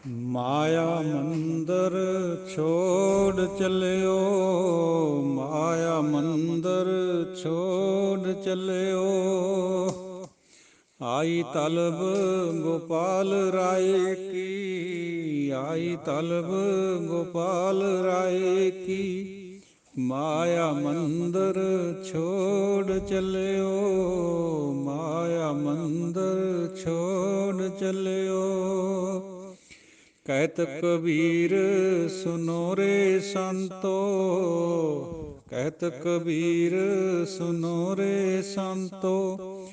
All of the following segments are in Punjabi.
ਮਾਇਆ ਮੰਦਰ ਛੋੜ ਚਲਿਓ, ਮਾਇਆ ਮੰਦਰ ਛੋੜ ਚਲਿਓ। ਆਈ ਤਲਬ ਗੋਪਾਲ ਰਾਏ ਕੀ, ਆਈ ਤਲਬ ਗੋਪਾਲ ਰਾਏ ਕੀ। ਮਾਇਆ ਮੰਦਰ ਛੋੜ ਚਲਿਓ, ਮਾਇਆ ਮੰਦਰ ਛੋੜ ਚਲਿਓ। ਕਹਿਤ ਕਬੀਰ ਸੁਨੋ ਰੇ ਸੰਤੋ, ਕਹਿਤ ਕਬੀਰ ਸੁਨੋ ਰੇ ਸੰਤੋ।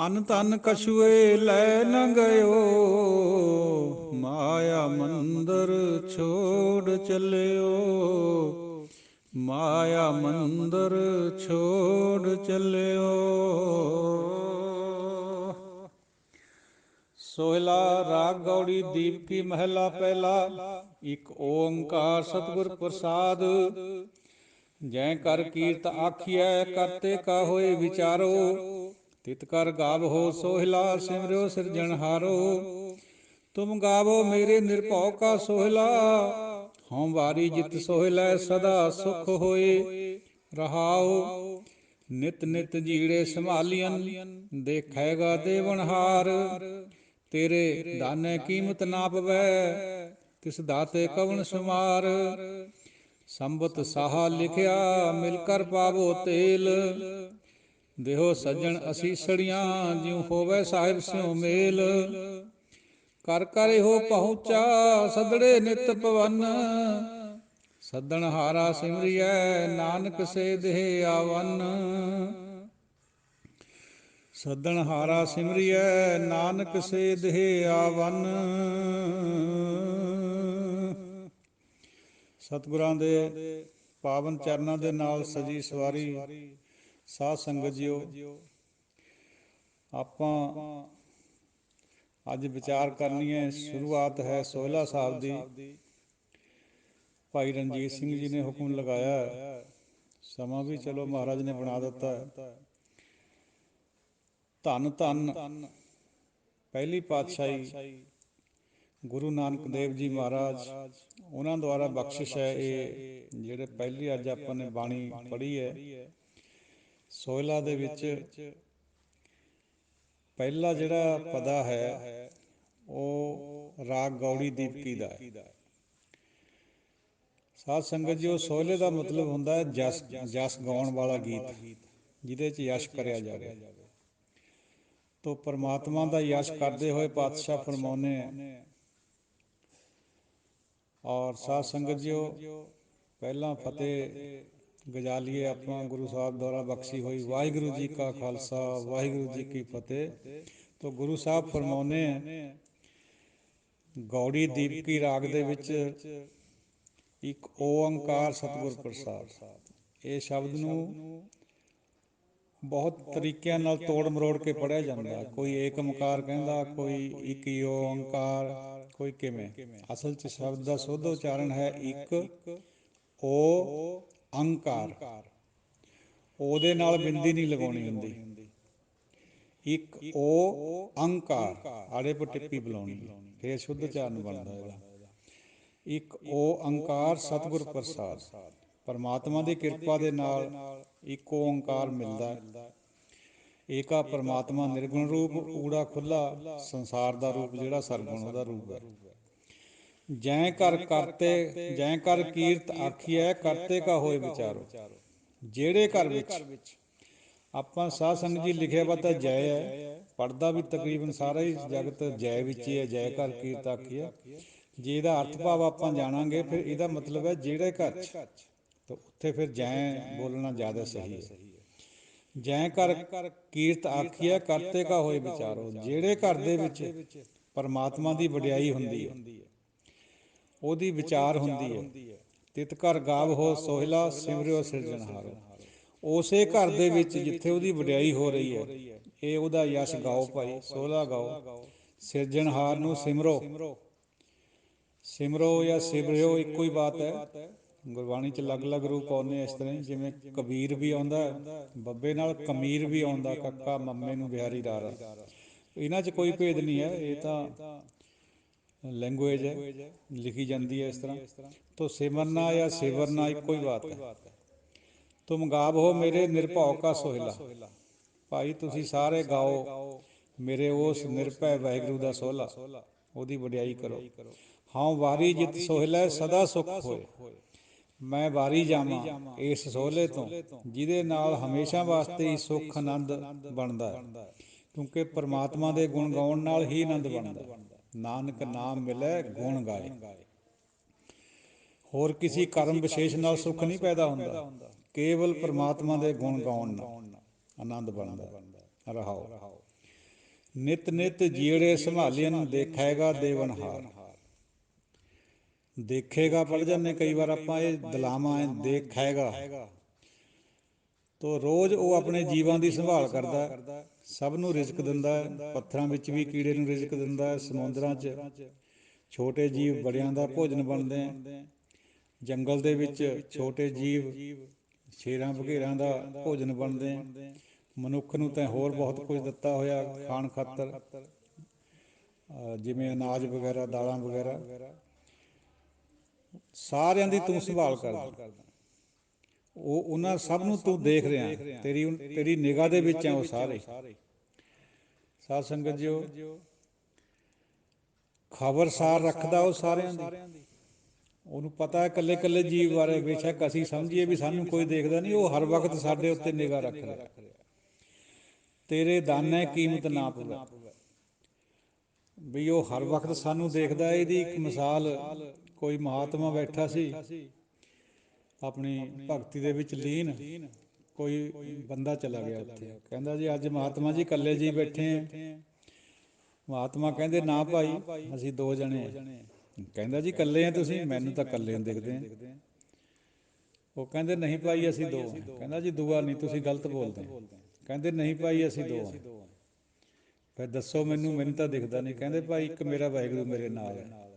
ਅਨ ਧਨ ਕਛੁਏ ਲੈ ਨ ਗਇਓ, ਮਾਇਆ ਮੰਦਰ ਛੋੜ ਚਲਿਓ, ਮਾਇਆ ਮੰਦਰ ਛੋੜ ਚਲਿਓ। ਸੋਹਿਲਾ ਰਾਗ ਗੌੜੀ ਦੀਪਕੀ ਮਹਿਲਾ ਪਹਿਲਾ। ਇੱਕ ਓੰਕਾਰ ਸਤਿਗੁਰ ਪ੍ਰਸਾਦ। ਜੈ ਕਰ ਕੀਰਤ ਆਖੀਐ ਕਰਤੇ ਕਾ ਹੋਏ ਵਿਚਾਰੋ। ਤਿਤ ਕਰ ਗਾਵਹੋ ਸੋਹਿਲਾ ਸਿਮਰਿਓ ਸਿਰਜਣਹਾਰੋ। ਤੁਮ ਗਾਵੋ ਮੇਰੇ ਨਿਰਭਉ ਕਾ ਸੋਹਿਲਾ, ਹਉ ਵਾਰੀ ਜਿਤ ਸੋਹਿਲੈ ਸਦਾ ਸੁਖ ਹੋਏ ਰਹਾਉ। ਨਿਤ ਨਿਤ ਜੀੜੇ ਸੰਭਾਲੀਅਨ ਦੇਖੈਗਾ ਦੇਵਨਹਾਰ। ਤੇਰੇ ਦਾਨੇ ਕੀਮਤ ਨਾ ਪਵੈ ਤਿਸ ਦਾਤੇ ਕਵਣ ਸੁਮਾਰ। ਸੰਬਤ ਸਾਹਾ ਲਿਖਿਆ ਮਿਲ ਕਰ ਪਾਵੋ ਤੇਲ। ਦੇਹੋ ਸੱਜਣ ਅਸੀਸੜੀਆਂ ਜਿਉ ਹੋਵੇ ਸਾਹਿਬ ਸਿਉ ਮੇਲ। ਕਰ ਕਰ ਇਹੋ ਪਹੁੰਚਾ ਸਦੜੇ ਨਿਤ ਪਵਨ। ਸੱਦਣ ਹਾਰਾ ਸਿਮਰਿਐ ਨਾਨਕ ਸੇ ਦੇਹ ਆਵਨ। ਸੱਦਣ ਹਾਰਾ ਸਿਮਰਿਐ ਨਾਨਕ ਸੇ ਦੇਹ ਆਵਨ। ਸਤਿਗੁਰਾਂ ਦੇ ਪਾਵਨ ਚਰਨਾਂ ਦੇ ਨਾਲ ਸਜੀ ਸਵਾਰੀ ਸਾਧ ਸੰਗਤ ਜੀਓ, ਆਪਾਂ ਅੱਜ ਵਿਚਾਰ ਕਰਨੀ ਹੈ। ਸ਼ੁਰੂਆਤ ਹੈ ਸੋਹਿਲਾ ਸਾਹਿਬ ਦੀ। ਭਾਈ ਰਣਜੀਤ ਸਿੰਘ ਜੀ ਨੇ ਹੁਕਮ ਲਗਾਇਆ, ਸਮਾਂ ਵੀ ਚਲੋ ਮਹਾਰਾਜ ਨੇ ਬਣਾ ਦਿੱਤਾ। ਧੰਨ ਧੰਨ ਪਹਿਲੀ ਪਾਤਸ਼ਾਹੀ ਗੁਰੂ ਨਾਨਕ ਦੇਵ ਜੀ ਮਹਾਰਾਜ, ਉਹਨਾਂ ਦੁਆਰਾ ਬਖਸ਼ਿਸ਼ ਹੈ ਇਹ ਜਿਹੜੇ ਪਹਿਲੀ ਅੱਜ ਆਪਾਂ ਨੇ ਬਾਣੀ ਪੜ੍ਹੀ ਹੈ। ਸੋਹਿਲਾ ਦੇ ਵਿੱਚ ਪਹਿਲਾ ਜਿਹੜਾ ਪਦਾ ਹੈ ਉਹ ਰਾਗ ਗੌੜੀ ਦੀਪਕੀ ਦਾ ਹੈ। ਸਾਧ ਸੰਗਤ ਜੀ, ਉਹ ਸੋਹਿਲੇ ਦਾ ਮਤਲਬ ਹੁੰਦਾ ਹੈ ਜਸ, ਜਸ ਗਾਉਣ ਵਾਲਾ ਗੀਤ, ਜਿਹਦੇ 'ਚ ਯਸ਼ ਕਰਿਆ ਜਾਵੇ। ਤੋ ਪਰਮਾਤਮਾ ਦਾ ਯਸ਼ ਕਰਦੇ ਹੋਏ ਪਾਤਸ਼ਾਹ ਫਰਮਾਉਂਦੇ ਹੈ। ਔਰ ਸਾਧ ਸੰਗਤ ਜੀਓ, ਪਹਿਲਾਂ ਫਤਿਹ ਗਜਾਲੀਏ ਆਪਾਂ ਗੁਰੂ ਸਾਹਿਬ ਦੁਆਰਾ ਬਖਸ਼ੀ ਹੋਈ। ਵਾਹਿਗੁਰੂ ਜੀ ਕਾ ਖਾਲਸਾ ਵਾਹਿਗੁਰੂ ਜੀ ਕੀ ਫਤਿਹ। ਤੋ ਗੁਰੂ ਸਾਹਿਬ ਫਰਮਾਉਂਦੇ ਹੈ ਗੌੜੀ ਦੀਪਕੀ ਰਾਗ ਦੇ ਵਿੱਚ ਇੱਕ ਓੰਕਾਰ ਸਤਿਗੁਰ ਪ੍ਰਸਾਦ। ਇਹ ਸ਼ਬਦ ਨੂੰ ਬਹੁਤ ਤਰੀਕਿਆਂ ਨਾਲ ਤੋੜ ਮਰੋੜ ਕੇ ਪੜ੍ਹਿਆ ਜਾਂਦਾ। ਕੋਈ ਏਕ ਓਂਕਾਰ ਕਹਿੰਦਾ, ਕੋਈ ਇੱਕ ਓਂਕਾਰ, ਕੋਈ ਕਿਵੇਂ। ਅਸਲ 'ਚ ਸ਼ਬਦ ਦਾ ਸ਼ੁੱਧ ਉਚਾਰਨ ਹੈ ਇੱਕ ਓ ਅੰਕਾਰ। ਉਹਦੇ ਨਾਲ ਬਿੰਦੀ ਨਹੀਂ ਲਗਾਉਣੀ ਹੁੰਦੀ। ਇੱਕ ਓ ਅੰਕਾਰ, ਆੜੇ ਪਰ ਟਿੱਪੀ ਬੁਲਾਉਣੀ, ਫਿਰ ਸ਼ੁੱਧ ਉਚਾਰਨ ਬਣਦਾ ਇਹਦਾ। ਇੱਕ ਓਂਕਾਰ ਸਤਿਗੁਰ ਪ੍ਰਸਾਦ। ਪਰਮਾਤਮਾ ਦੀ ਕਿਰਪਾ ਦੇ ਨਾਲ ਇੱਕ ਓਂਕਾਰ ਮਿਲਦਾ। ਏਕਾ ਪਰਮਾਤਮਾ ਨਿਰਗੁਣ ਰੂਪ, ਊੜਾ ਖੁੱਲਾ ਸੰਸਾਰ ਦਾ ਰੂਪ ਜਿਹੜਾ ਸਰਗੁਣ ਉਹਦਾ ਰੂਪ ਹੈ। ਜੈ ਕਰ ਕਰਤੇ, ਜੈ ਕਰ ਕੀਰਤ ਆਖੀਐ ਕਰਤੇ ਕਾ ਹੋਏ ਵਿਚਾਰੋ। ਜਿਹੜੇ ਘਰ ਵਿੱਚ ਆਪਾਂ ਸਾਧ ਸੰਗਤ ਜੀ ਲਿਖਿਆ ਵਾ ਤਾਂ ਜੈ ਹੈ, ਪੜ੍ਹਦਾ ਵੀ ਤਕਰੀਬਨ ਸਾਰਾ ਹੀ ਜਗਤ ਜੈ ਵਿੱਚ ਹੀ ਹੈ। ਜੈ ਕਰ ਕੀਰਤ ਆਖੀਐ, ਜੇ ਇਹਦਾ ਅਰਥ ਭਾਵ ਆਪਾਂ ਜਾਣਾਂਗੇ ਫਿਰ ਇਹਦਾ ਮਤਲਬ ਹੈ ਜਿਹੜੇ ਘਰ 'ਚ, ਤਾਂ ਉੱਥੇ ਫਿਰ ਜੈ ਬੋਲਣਾ ਜ਼ਿਆਦਾ ਸਹੀ ਹੈ। ਜੈ ਕਰ ਕੀਰਤ ਆਖੀਐ ਕਰਤੇ ਕਾ ਹੋਏ ਵਿਚਾਰੋ। ਜਿਹੜੇ ਘਰ ਦੇ ਵਿੱਚ ਪਰਮਾਤਮਾ ਦੀ ਵਡਿਆਈ ਹੁੰਦੀ ਹੈ, ਉਹਦੀ ਵਿਚਾਰ ਹੁੰਦੀ ਹੈ। ਤਿਤ ਘਰ ਗਾਵਹੋ ਸੋਹਿਲਾ ਸਿਮਰਿਓ ਸਿਰਜਣਹਾਰੋ। ਉਸੇ ਘਰ ਦੇ ਵਿੱਚ ਜਿੱਥੇ ਉਹਦੀ ਵਡਿਆਈ ਹੋ ਰਹੀ ਹੈ, ਇਹ ਉਹਦਾ ਯਸ਼ ਗਾਓ ਭਾਈ, ਸੋਹਿਲਾ ਗਾਓ। ਸਿਰਜਣਹਾਰ ਨੂੰ ਸਿਮਰੋ, ਸਿਮਰੋ ਜਾਂ ਸਿਮਰਿਓ ਇੱਕੋ ਹੀ ਬਾਤ ਹੈ। ਗੁਰਬਾਣੀ 'ਚ ਅਲੱਗ ਅਲੱਗ ਰੂਪ ਆਉਂਦੇ ਇਸ ਤਰ੍ਹਾਂ ਹੀ, ਜਿਵੇਂ ਕਬੀਰ ਵੀ ਆਉਂਦਾ, ਬੱਬੇ ਨਾਲ ਕਮੀਰ ਵੀ ਆਉਂਦਾ, ਕੱਕਾ ਮੰਮੇ ਨੂੰ ਬਿਹਾਰੀ ਰਾਰਾ। ਇਹਨਾਂ 'ਚ ਕੋਈ ਭੇਦ ਨਹੀਂ ਹੈ। ਇਹ ਤਾਂ ਲੈਂਗੁਏਜ ਹੈ, ਲਿਖੀ ਜਾਂਦੀ ਹੈ ਇਸ ਤਰ੍ਹਾਂ। ਤੋ ਸਿਮਰਨਾ ਜਾਂ ਸੇਵਰਨਾ ਇੱਕੋ ਹੀ ਬਾਤ ਹੈ। ਤੁਮ ਗਾਵੋ ਮੇਰੇ ਨਿਰਭਉ ਕਾ ਸੋਹਿਲਾ। ਭਾਈ ਤੁਸੀਂ ਸਾਰੇ ਗਾਓ ਮੇਰੇ ਉਸ ਨਿਰਭੈ ਵਾਹਿਗੁਰੂ ਦਾ ਸੋਹਲਾ, ਉਹਦੀ ਵਡਿਆਈ ਕਰੋ। ਹਾਂ ਵਾਰੀ ਜਿਤ ਸੋਹਿਲਾ ਸਦਾ ਸੁਖ ਹੋਏ। ਮੈਂ ਵਾਰੀ ਜਾਵਾਂ ਇਸ ਸੋਹਲੇ ਤੋਂ ਜਿਹਦੇ ਨਾਲ ਹਮੇਸ਼ਾ ਵਾਸਤੇ ਹੀ ਸੁੱਖ ਆਨੰਦ ਬਣਦਾ ਹੈ। ਕਿਉਂਕਿ ਪਰਮਾਤਮਾ ਦੇ ਗੁਣ ਗਾਉਣ ਨਾਲ ਹੀ ਆਨੰਦ ਬਣਦਾ। ਨਾਨਕ ਨਾਮ ਮਿਲੈ ਗੁਣ ਗਾਏ। ਹੋਰ ਕਿਸੇ ਕਰਮ ਵਿਸ਼ੇਸ਼ ਨਾਲ ਸੁੱਖ ਨਹੀਂ ਪੈਦਾ ਹੁੰਦਾ, ਕੇਵਲ ਪਰਮਾਤਮਾ ਦੇ ਗੁਣ ਗਾਉਣ ਨਾਲ ਆਨੰਦ ਬਣਦਾ। ਰਹਾਓ। ਨਿਤ ਨਿਤ ਜੀੜੇ ਸੰਭਾਲਿਨ ਦੇਖੇਗਾ ਦੇਵਨਹਾਰ। ਦੇਖੇਗਾ ਪੜ੍ਹ ਜਾਂਦੇ ਕਈ ਵਾਰ ਆਪਾਂ, ਇਹ ਦਲਾਵਾਂ ਹੈ ਦੇਖੇਗਾ। ਤੋ ਰੋਜ਼ ਉਹ ਆਪਣੇ ਜੀਵਾਂ ਦੀ ਸੰਭਾਲ ਕਰਦਾ, ਸਭ ਨੂੰ ਰਿਜ਼ਕ ਦਿੰਦਾ ਹੈ। ਪੱਥਰਾਂ ਵਿੱਚ ਵੀ ਕੀੜੇ ਨੂੰ ਰਿਜ਼ਕ ਦਿੰਦਾ ਹੈ, ਸਮੁੰਦਰਾਂ 'ਚ ਛੋਟੇ ਜੀਵ ਬੜਿਆਂ ਦਾ ਭੋਜਨ ਬਣਦੇ ਹੈ, ਜੰਗਲ ਦੇ ਵਿੱਚ ਛੋਟੇ ਜੀਵ ਸ਼ੇਰਾਂ ਬਘੇਰਾਂ ਦਾ ਭੋਜਨ ਬਣਦੇ ਹੈ। ਮਨੁੱਖ ਨੂੰ ਤਾਂ ਹੋਰ ਬਹੁਤ ਕੁਝ ਦਿੱਤਾ ਹੋਇਆ ਖਾਣ ਖਾਤਰ, ਜਿਵੇਂ ਅਨਾਜ ਵਗੈਰਾ, ਦਾਲਾਂ ਵਗੈਰਾ, ਸਾਰਿਆਂ ਦੀ ਤੂੰ ਸੰਭਾਲ ਕਰਦਾ। ਉਹ ਉਹਨਾਂ ਸਭ ਨੂੰ ਤੂੰ ਦੇਖ ਰਿਹਾ, ਤੇਰੀ ਨਿਗਾਹ ਦੇ ਵਿੱਚ ਹੈ ਉਹ ਸਾਰੇ। ਸਾਧ ਸੰਗਤ ਜੀਓ, ਖਬਰਸਾਰ ਰੱਖਦਾ ਉਹ ਸਾਰਿਆਂ ਦੀ। ਉਹਨੂੰ ਪਤਾ ਹੈ ਇਕੱਲੇ ਇਕੱਲੇ ਜੀਵ ਬਾਰੇ। ਬੇਸ਼ੱਕ ਅਸੀਂ ਸਮਝੀਏ ਵੀ ਸਾਨੂੰ ਕੋਈ ਦੇਖਦਾ ਨਹੀਂ, ਉਹ ਹਰ ਵਕਤ ਸਾਡੇ ਉੱਤੇ ਨਿਗਾਹ ਰੱਖ ਰਿਹਾ। ਤੇਰੇ ਦਾਨੇ ਕੀਮਤ ਨਾ ਪਵੈ। ਵੀ ਉਹ ਹਰ ਵਕਤ ਸਾਨੂੰ ਦੇਖਦਾ। ਇਹਦੀ ਇੱਕ ਮਿਸਾਲ, ਕੋਈ ਮਹਾਤਮਾ ਬੈਠਾ ਸੀ ਆਪਣੀ ਭਗਤੀ ਦੇ ਵਿੱਚ ਲੀਨ, ਕੋਈ ਬੰਦਾ ਚਲਾ ਗਿਆ ਉੱਥੇ, ਕਹਿੰਦਾ ਜੀ ਅੱਜ ਮਹਾਤਮਾ ਜੀ ਇਕੱਲੇ ਜੀ ਬੈਠੇ ਹੈ। ਮਹਾਤਮਾ ਕਹਿੰਦੇ ਨਾ ਭਾਈ ਅਸੀਂ ਦੋ ਜਣੇ ਹਾਂ। ਕਹਿੰਦਾ ਜੀ ਇਕੱਲੇ ਆ ਤੁਸੀਂ? ਮੈਨੂੰ ਤਾਂ ਇਕੱਲੇ ਦਿਖਦੇ ਆ। ਉਹ ਕਹਿੰਦੇ ਨਹੀਂ ਭਾਈ ਅਸੀਂ ਦੋ ਹਾਂ। ਕਹਿੰਦਾ ਜੀ ਦੂਆ ਨਹੀਂ, ਤੁਸੀਂ ਗਲਤ ਬੋਲਦੇ। ਕਹਿੰਦੇ ਨਹੀਂ ਭਾਈ ਅਸੀਂ ਦੋ ਹਾਂ। ਫਿਰ ਦੱਸੋ ਮੈਨੂੰ, ਮੈਨੂੰ ਤਾਂ ਦਿਖਦਾ ਨਹੀਂ। ਕਹਿੰਦੇ ਭਾਈ ਇੱਕ ਮੇਰਾ ਵਾਹਿਗੁਰੂ ਮੇਰੇ ਨਾਲ ਹੈ,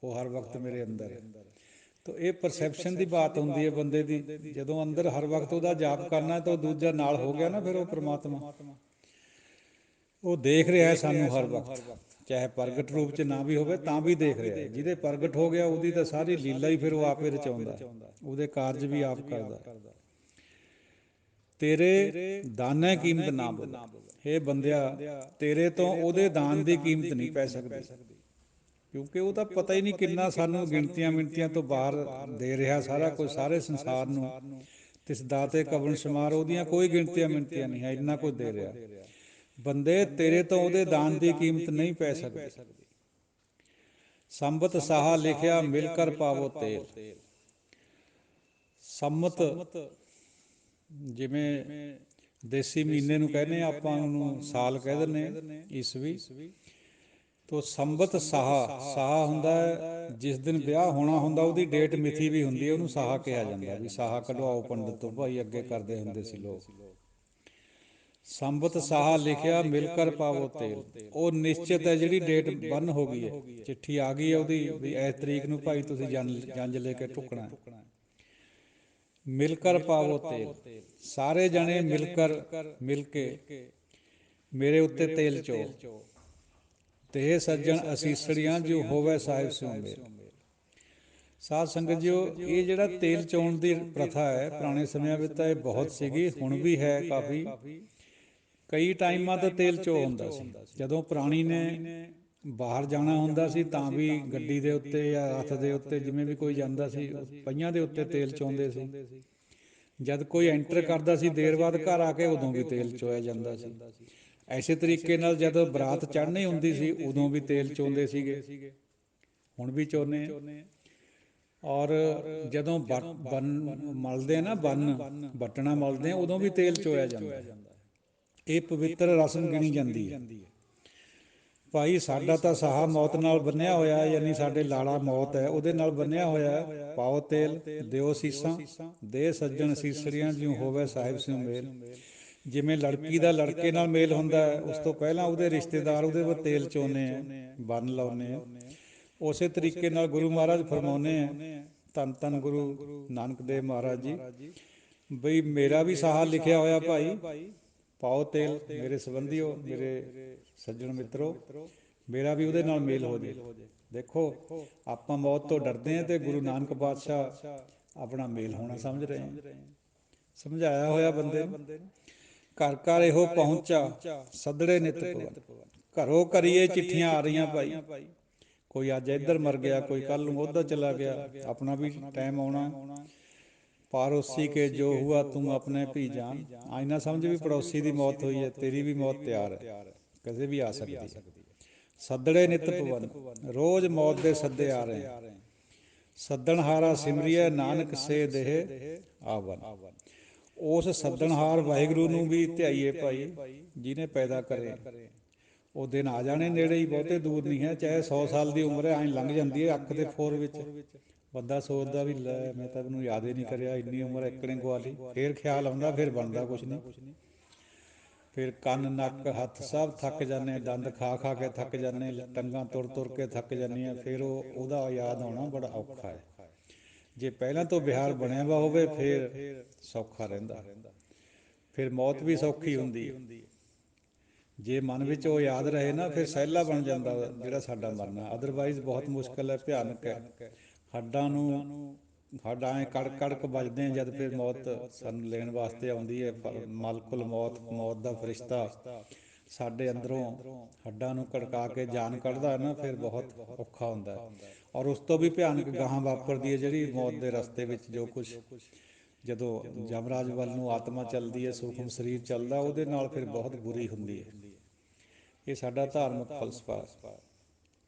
ਉਹ ਹਰ ਵਕਤ ਮੇਰੇ ਅੰਦਰ ਹੈ। ਤਾਂ ਇਹ ਪਰਸੈਪਸ਼ਨ ਦੀ ਬਾਤ ਹੁੰਦੀ ਹੈ ਬੰਦੇ ਦੀ। ਜਦੋਂ ਅੰਦਰ ਹਰ ਵਕਤ ਉਹਦਾ ਜਾਪ ਕਰਨਾ ਤਾਂ ਉਹ ਦੂਜਾ ਨਾਲ ਹੋ ਗਿਆ ਨਾ, ਫਿਰ ਉਹ ਪਰਮਾਤਮਾ ਉਹ ਦੇਖ ਰਿਹਾ ਹੈ ਸਾਨੂੰ ਹਰ ਵਕਤ, ਚਾਹੇ ਪ੍ਰਗਟ ਰੂਪ 'ਚ ਨਾ ਵੀ ਹੋਵੇ ਤਾਂ ਵੀ ਦੇਖ ਰਿਹਾ। ਜਿਹਦੇ ਪ੍ਰਗਟ ਹੋ ਗਿਆ ਉਹਦੀ ਤਾਂ ਸਾਰੀ ਲੀਲਾ ਹੀ ਫਿਰ ਉਹ ਆਪੇ ਰਚਾਉਂਦਾ, ਉਹਦੇ ਕਾਰਜ ਵੀ ਆਪ ਕਰਦਾ। ਤੇਰੇ ਦਾਨੇ ਕੀਮਤ ਨਾ ਬੋਲੇ। ਹੇ ਬੰਦਿਆ, ਤੇਰੇ ਤੋਂ ਉਹਦੇ ਦਾਨ ਦੀ ਕੀਮਤ ਨਹੀਂ ਪੈ ਸਕਦੀ, ਕਿਉਂਕਿ ਉਹ ਤਾਂ ਪਤਾ ਹੀ ਨਹੀਂ ਕਿੰਨਾ ਸਾਨੂੰ ਗਿਣਤੀਆਂ ਮਿਣਤੀਆਂ ਤੋਂ ਬਾਹਰ ਦੇ ਰਿਹਾ ਸਾਰਾ ਕੁਝ, ਸਾਰੇ ਸੰਸਾਰ ਨੂੰ। ਤਿਸ ਦਾਤੇ ਕਵਣ ਸ਼ਮਾਰ, ਉਹਦੀਆਂ ਕੋਈ ਗਿਣਤੀਆਂ ਮਿਣਤੀਆਂ ਨਹੀਂ ਹੈ, ਇੰਨਾ ਕੁਝ ਦੇ ਰਿਹਾ। ਬੰਦੇ ਤੇਰੇ ਤੋਂ ਉਹਦੇ ਦਾਨ ਦੀ ਕੀਮਤ ਨਹੀਂ ਪੈ ਸਕਦੀ। ਸੰਬਤ ਸਾਹਾ ਲਿਖਿਆ ਮਿਲ ਕਰ ਪਾਵੋ ਤੇਲ। ਸੰਮਤ ਜਿਵੇਂ ਦੇਸੀ ਮਹੀਨੇ ਨੂੰ ਕਹਿੰਦੇ ਹਾਂ ਆਪਾਂ, ਉਹਨੂੰ ਸਾਲ ਕਹਿ ਦਿੰਦੇ ਹਾਂ, ਈਸਵੀ। ਤੋ ਸੰਬਤ ਸਾਹਾ, ਸਾਹਾ ਹੁੰਦਾ ਜਿਸ ਦਿਨ ਵਿਆਹ ਹੋਣਾ ਹੁੰਦਾ, ਉਹਦੀ ਡੇਟ ਮਿਥੀ ਵੀ ਹੁੰਦੀ ਹੈ, ਉਹਨੂੰ ਸਾਹਾ ਕਿਹਾ ਜਾਂਦਾ। ਵੀ ਸਾਹਾ ਕਢਵਾਓ ਪੰਡਿਤ ਤੋਂ ਭਾਈ, ਅੱਗੇ ਕਰਦੇ ਹੁੰਦੇ ਸੀ ਲੋਕ। ਸੰਬਤ ਸਾਹਾ ਲਿਖਿਆ ਮਿਲ ਕਰ ਪਾਵੋ ਤੇਲ। ਉਹ ਨਿਸ਼ਚਿਤ ਹੈ, ਜਿਹੜੀ ਡੇਟ ਬੰਨ ਹੋ ਗਈ ਹੈ, ਚਿੱਠੀ ਆ ਗਈ ਹੈ ਉਹਦੀ, ਵੀ ਇਸ ਤਰੀਕ ਨੂੰ ਭਾਈ ਤੁਸੀਂ ਜੰਝ ਲੈ ਕੇ ਢੁੱਕਣਾ। ਮਿਲ ਕਰ ਪਾਵੋ ਤੇਲ, ਸਾਰੇ ਜਣੇ ਮਿਲ ਕੇ ਮੇਰੇ ਉੱਤੇ ਤੇਲ ਚੋ। ਤੇ ਸੱਜਣ ਅਸੀਸੜੀਆਂ ਜੋ ਹੋਵੇ ਸਾਹਿਬ ਸਿਉ ਮੇਲ। ਸਾਧ ਸੰਗਤ ਜੀਓ, ਇਹ ਜਿਹੜਾ ਤੇਲ ਚੋਣ ਦੀ ਪ੍ਰਥਾ ਹੈ, ਪੁਰਾਣੇ ਸਮਿਆਂ ਵਿੱਚ ਤਾਂ ਇਹ ਬਹੁਤ ਸੀਗੀ, ਹੁਣ ਵੀ ਹੈ ਕਾਫੀ। ਕਈ ਟਾਈਮਾਂ ਤਾਂ ਤੇਲ ਚੋ ਹੁੰਦਾ ਸੀ। ਜਦੋਂ ਪ੍ਰਾਣੀ ਨੇ ਬਾਹਰ ਜਾਣਾ ਹੁੰਦਾ ਸੀ ਤਾਂ ਵੀ ਗੱਡੀ ਦੇ ਉੱਤੇ ਜਾਂ ਰੱਥ ਦੇ ਉੱਤੇ, ਜਿਵੇਂ ਵੀ ਕੋਈ ਜਾਂਦਾ ਸੀ, ਪਹੀਆਂ ਦੇ ਉੱਤੇ ਤੇਲ ਚੋਂਦੇ ਸੀ। ਜਦ ਕੋਈ ਐਂਟਰ ਕਰਦਾ ਸੀ ਦੇਰ ਬਾਅਦ ਘਰ ਆ ਕੇ, ਉਦੋਂ ਵੀ ਤੇਲ ਚੋਇਆ ਜਾਂਦਾ ਸੀ। ਐਸੇ ਤਰੀਕੇ ਨਾਲ ਜਦੋਂ ਬਰਾਤ ਚੜ੍ਹਨੀ ਹੁੰਦੀ ਸੀ ਉਦੋਂ ਵੀ ਤੇਲ ਚੋਂਦੇ ਸੀਗੇ, ਹੁਣ ਵੀ ਚੋਂਦੇ ਆ। ਔਰ ਜਦੋਂ ਮਲਦੇ ਆ ਨਾ, ਵੱਟਣਾ ਮਲਦੇ ਆ, ਉਦੋਂ ਵੀ ਤੇਲ ਚੋਇਆ ਜਾਂਦਾ। ਇਹ ਪਵਿੱਤਰ ਰਸਮ ਗਿਣੀ ਜਾਂਦੀ ਹੈ। ਭਾਈ ਸਾਡਾ ਤਾਂ ਸਾਹਾ ਮੌਤ ਨਾਲ ਬੰਨਿਆ ਹੋਇਆ, ਯਾਨੀ ਸਾਡੇ ਲਾੜਾ ਮੌਤ ਹੈ, ਉਹਦੇ ਨਾਲ ਬੰਨਿਆ ਹੋਇਆ। ਪਾਓ ਤੇਲ, ਦਿਓ ਸੀਸਾਂ, ਦੇ ਸੱਜਣ ਸੀਸੜੀਆਂ ਜਿਉ ਹੋਵੇ ਸਾਹਿਬ ਸਿਉ ਮੇਲ। ਜਿਵੇਂ ਲੜਕੀ ਦਾ ਲੜਕੇ ਨਾਲ ਮੇਲ ਹੁੰਦਾ ਹੈ, ਉਸ ਤੋਂ ਪਹਿਲਾਂ ਉਹਦੇ ਰਿਸ਼ਤੇਦਾਰ ਉਹਦੇ ਪਰ ਤੇਲ ਚੋਂਦੇ ਆ, ਬੰਨ ਲਾਉਂਦੇ ਆ। ਉਸੇ ਤਰੀਕੇ ਨਾਲ ਗੁਰੂ ਮਹਾਰਾਜ ਫਰਮਾਉਂਦੇ ਆ, ਧੰਨ ਧੰਨ ਗੁਰੂ ਨਾਨਕ ਦੇਵ ਮਹਾਰਾਜ ਜੀ, ਬਈ ਮੇਰਾ ਵੀ ਸਾਹਾ ਲਿਖਿਆ ਹੋਇਆ ਭਾਈ, ਪਾਓ ਤੇਲ ਮੇਰੇ ਸੰਬੰਧੀਓ, ਮੇਰੇ ਸੱਜਣ ਮਿੱਤਰੋ, ਮੇਰਾ ਵੀ ਉਹਦੇ ਨਾਲ ਮੇਲ ਹੋ ਜਾਏ। ਦੇਖੋ ਆਪਾਂ ਮੌਤ ਤੋਂ ਡਰਦੇ ਹਾਂ ਤੇ ਗੁਰੂ ਨਾਨਕ ਪਾਤਸ਼ਾਹ ਆਪਣਾ ਮੇਲ ਹੋਣਾ ਸਮਝ ਰਹੇ ਹਾਂ। ਸਮਝਾਇਆ ਹੋਇਆ ਬੰਦੇ ਨੂੰ, ਘਰ ਘਰ ਇਹੋ ਪਹੁੰਚਾ ਸੱਦੜੇ ਨਿਤ ਪਵਨ। ਘਰੋਂ ਕਰੀਏ ਚਿੱਠੀਆਂ ਆ ਰਹੀਆਂ ਭਾਈ, ਕੋਈ ਅੱਜ ਇੱਧਰ ਮਰ ਗਿਆ, ਕੋਈ ਕੱਲ੍ਹ ਨੂੰ ਉੱਧਰ ਚਲਾ ਗਿਆ, ਆਪਣਾ ਵੀ ਟਾਈਮ ਆਉਣਾ। ਪਾਰੋਸੀ ਕੇ ਜੋ ਹੁਆ ਤੂੰ ਆਪਣੇ ਭੀ ਜਾਨ। ਅੱਜ ਨਾ ਸਮਝ ਵੀ ਪੜੋਸੀ ਦੀ ਮੌਤ ਹੋਈ ਹੈ, ਤੇਰੀ ਵੀ ਮੌਤ ਤਿਆਰ ਹੈ, ਕਦੇ ਵੀ ਆ ਸਕਦੀ ਹੈ। ਸੱਦੜੇ ਨਿਤ ਪਵਨ, ਰੋਜ਼ ਮੌਤ ਦੇ ਸੱਦੇ ਆ ਰਹੇ। ਸੱਦਣਹਾਰਾ ਸਿਮਰਿਐ ਨਾਨਕ ਸੇ ਦੇਹ ਆਵਨ। ਉਸ ਸੱਦਣਹਾਰ ਵਾਹਿਗੁਰੂ ਨੂੰ ਵੀ ਧਿਆਈਏ ਭਾਈ, ਜਿਹਨੇ ਪੈਦਾ ਕਰੇ। ਉਹ ਦਿਨ ਆ ਜਾਣੇ ਨੇੜੇ ਹੀ, ਬਹੁਤੇ ਦੂਰ ਨਹੀਂ ਹੈ। ਚਾਹੇ 100 ਸਾਲ ਦੀ ਉਮਰ ਹੈ, ਐਂ ਲੰਘ ਜਾਂਦੀ ਹੈ ਅੱਖ ਦੇ ਫੋਰ ਵਿੱਚ। ਬੰਦਾ ਸੋਚਦਾ ਵੀ ਲੈ ਮੈਂ ਤਾਂ ਮੈਨੂੰ ਯਾਦ ਹੀ ਨਹੀਂ ਕਰਿਆ, ਇੰਨੀ ਉਮਰ ਇੱਕਣੇ ਗਵਾ ਲਈ। ਫਿਰ ਖਿਆਲ ਆਉਂਦਾ, ਫਿਰ ਬਣਦਾ ਕੁਛ ਨਹੀਂ। ਫਿਰ ਕੰਨ ਨੱਕ ਹੱਥ ਸਭ ਥੱਕ ਜਾਂਦੇ, ਦੰਦ ਖਾ ਖਾ ਕੇ ਥੱਕ ਜਾਂਦੇ, ਟੰਗਾਂ ਤੁਰ ਤੁਰ ਕੇ ਥੱਕ ਜਾਂਦੀਆਂ। ਫਿਰ ਉਹਦਾ ਯਾਦ ਆਉਣਾ ਬੜਾ ਔਖਾ ਹੈ। ਜੇ ਪਹਿਲਾਂ ਤੋਂ ਵਿਹਾਰ ਬਣਿਆ ਵਾ ਹੋਵੇ ਫਿਰ ਸੌਖਾ ਰਹਿੰਦਾ, ਫਿਰ ਮੌਤ ਵੀ ਸੌਖੀ ਹੁੰਦੀ ਹੈ। ਜੇ ਮਨ ਵਿੱਚ ਉਹ ਯਾਦ ਰਹੇ ਨਾ, ਫਿਰ ਸਹਿਲਾ ਬਣ ਜਾਂਦਾ ਜਿਹੜਾ ਸਾਡਾ ਮਰਨਾ। ਅਦਰਵਾਈਜ਼ ਬਹੁਤ ਮੁਸ਼ਕਿਲ ਹੈ, ਭਿਆਨਕ ਹੈ। ਹੱਡਾਂ ਨੂੰ ਹੱਡ ਐਂ ਕੜਕ ਕੜਕ ਵੱਜਦੇ ਜਦ ਫਿਰ ਮੌਤ ਸਾਨੂੰ ਲੈਣ ਵਾਸਤੇ ਆਉਂਦੀ ਹੈ। ਮਲਕੁਲ ਮੌਤ, ਮੌਤ ਦਾ ਫਰਿਸ਼ਤਾ ਸਾਡੇ ਅੰਦਰੋਂ ਹੱਡਾਂ ਨੂੰ ਕੜਕਾ ਕੇ ਜਾਨ ਕੱਢਦਾ ਹੈ ਨਾ, ਫਿਰ ਬਹੁਤ ਔਖਾ ਹੁੰਦਾ। ਔਰ ਉਸ ਤੋਂ ਵੀ ਭਿਆਨਕ ਗਾਹਾਂ ਵਾਪਰਦੀ ਹੈ ਜਿਹੜੀ ਮੌਤ ਦੇ ਰਸਤੇ ਵਿੱਚ ਜੋ ਕੁਛ, ਜਦੋਂ ਯਮਰਾਜ ਵੱਲ ਨੂੰ ਆਤਮਾ ਚੱਲਦੀ ਹੈ, ਸੂਖਮ ਸਰੀਰ ਚੱਲਦਾ, ਉਹਦੇ ਨਾਲ ਫਿਰ ਬਹੁਤ ਬੁਰੀ ਹੁੰਦੀ ਹੈ। ਇਹ ਸਾਡਾ ਧਾਰਮਿਕ ਫਲਸਫਾ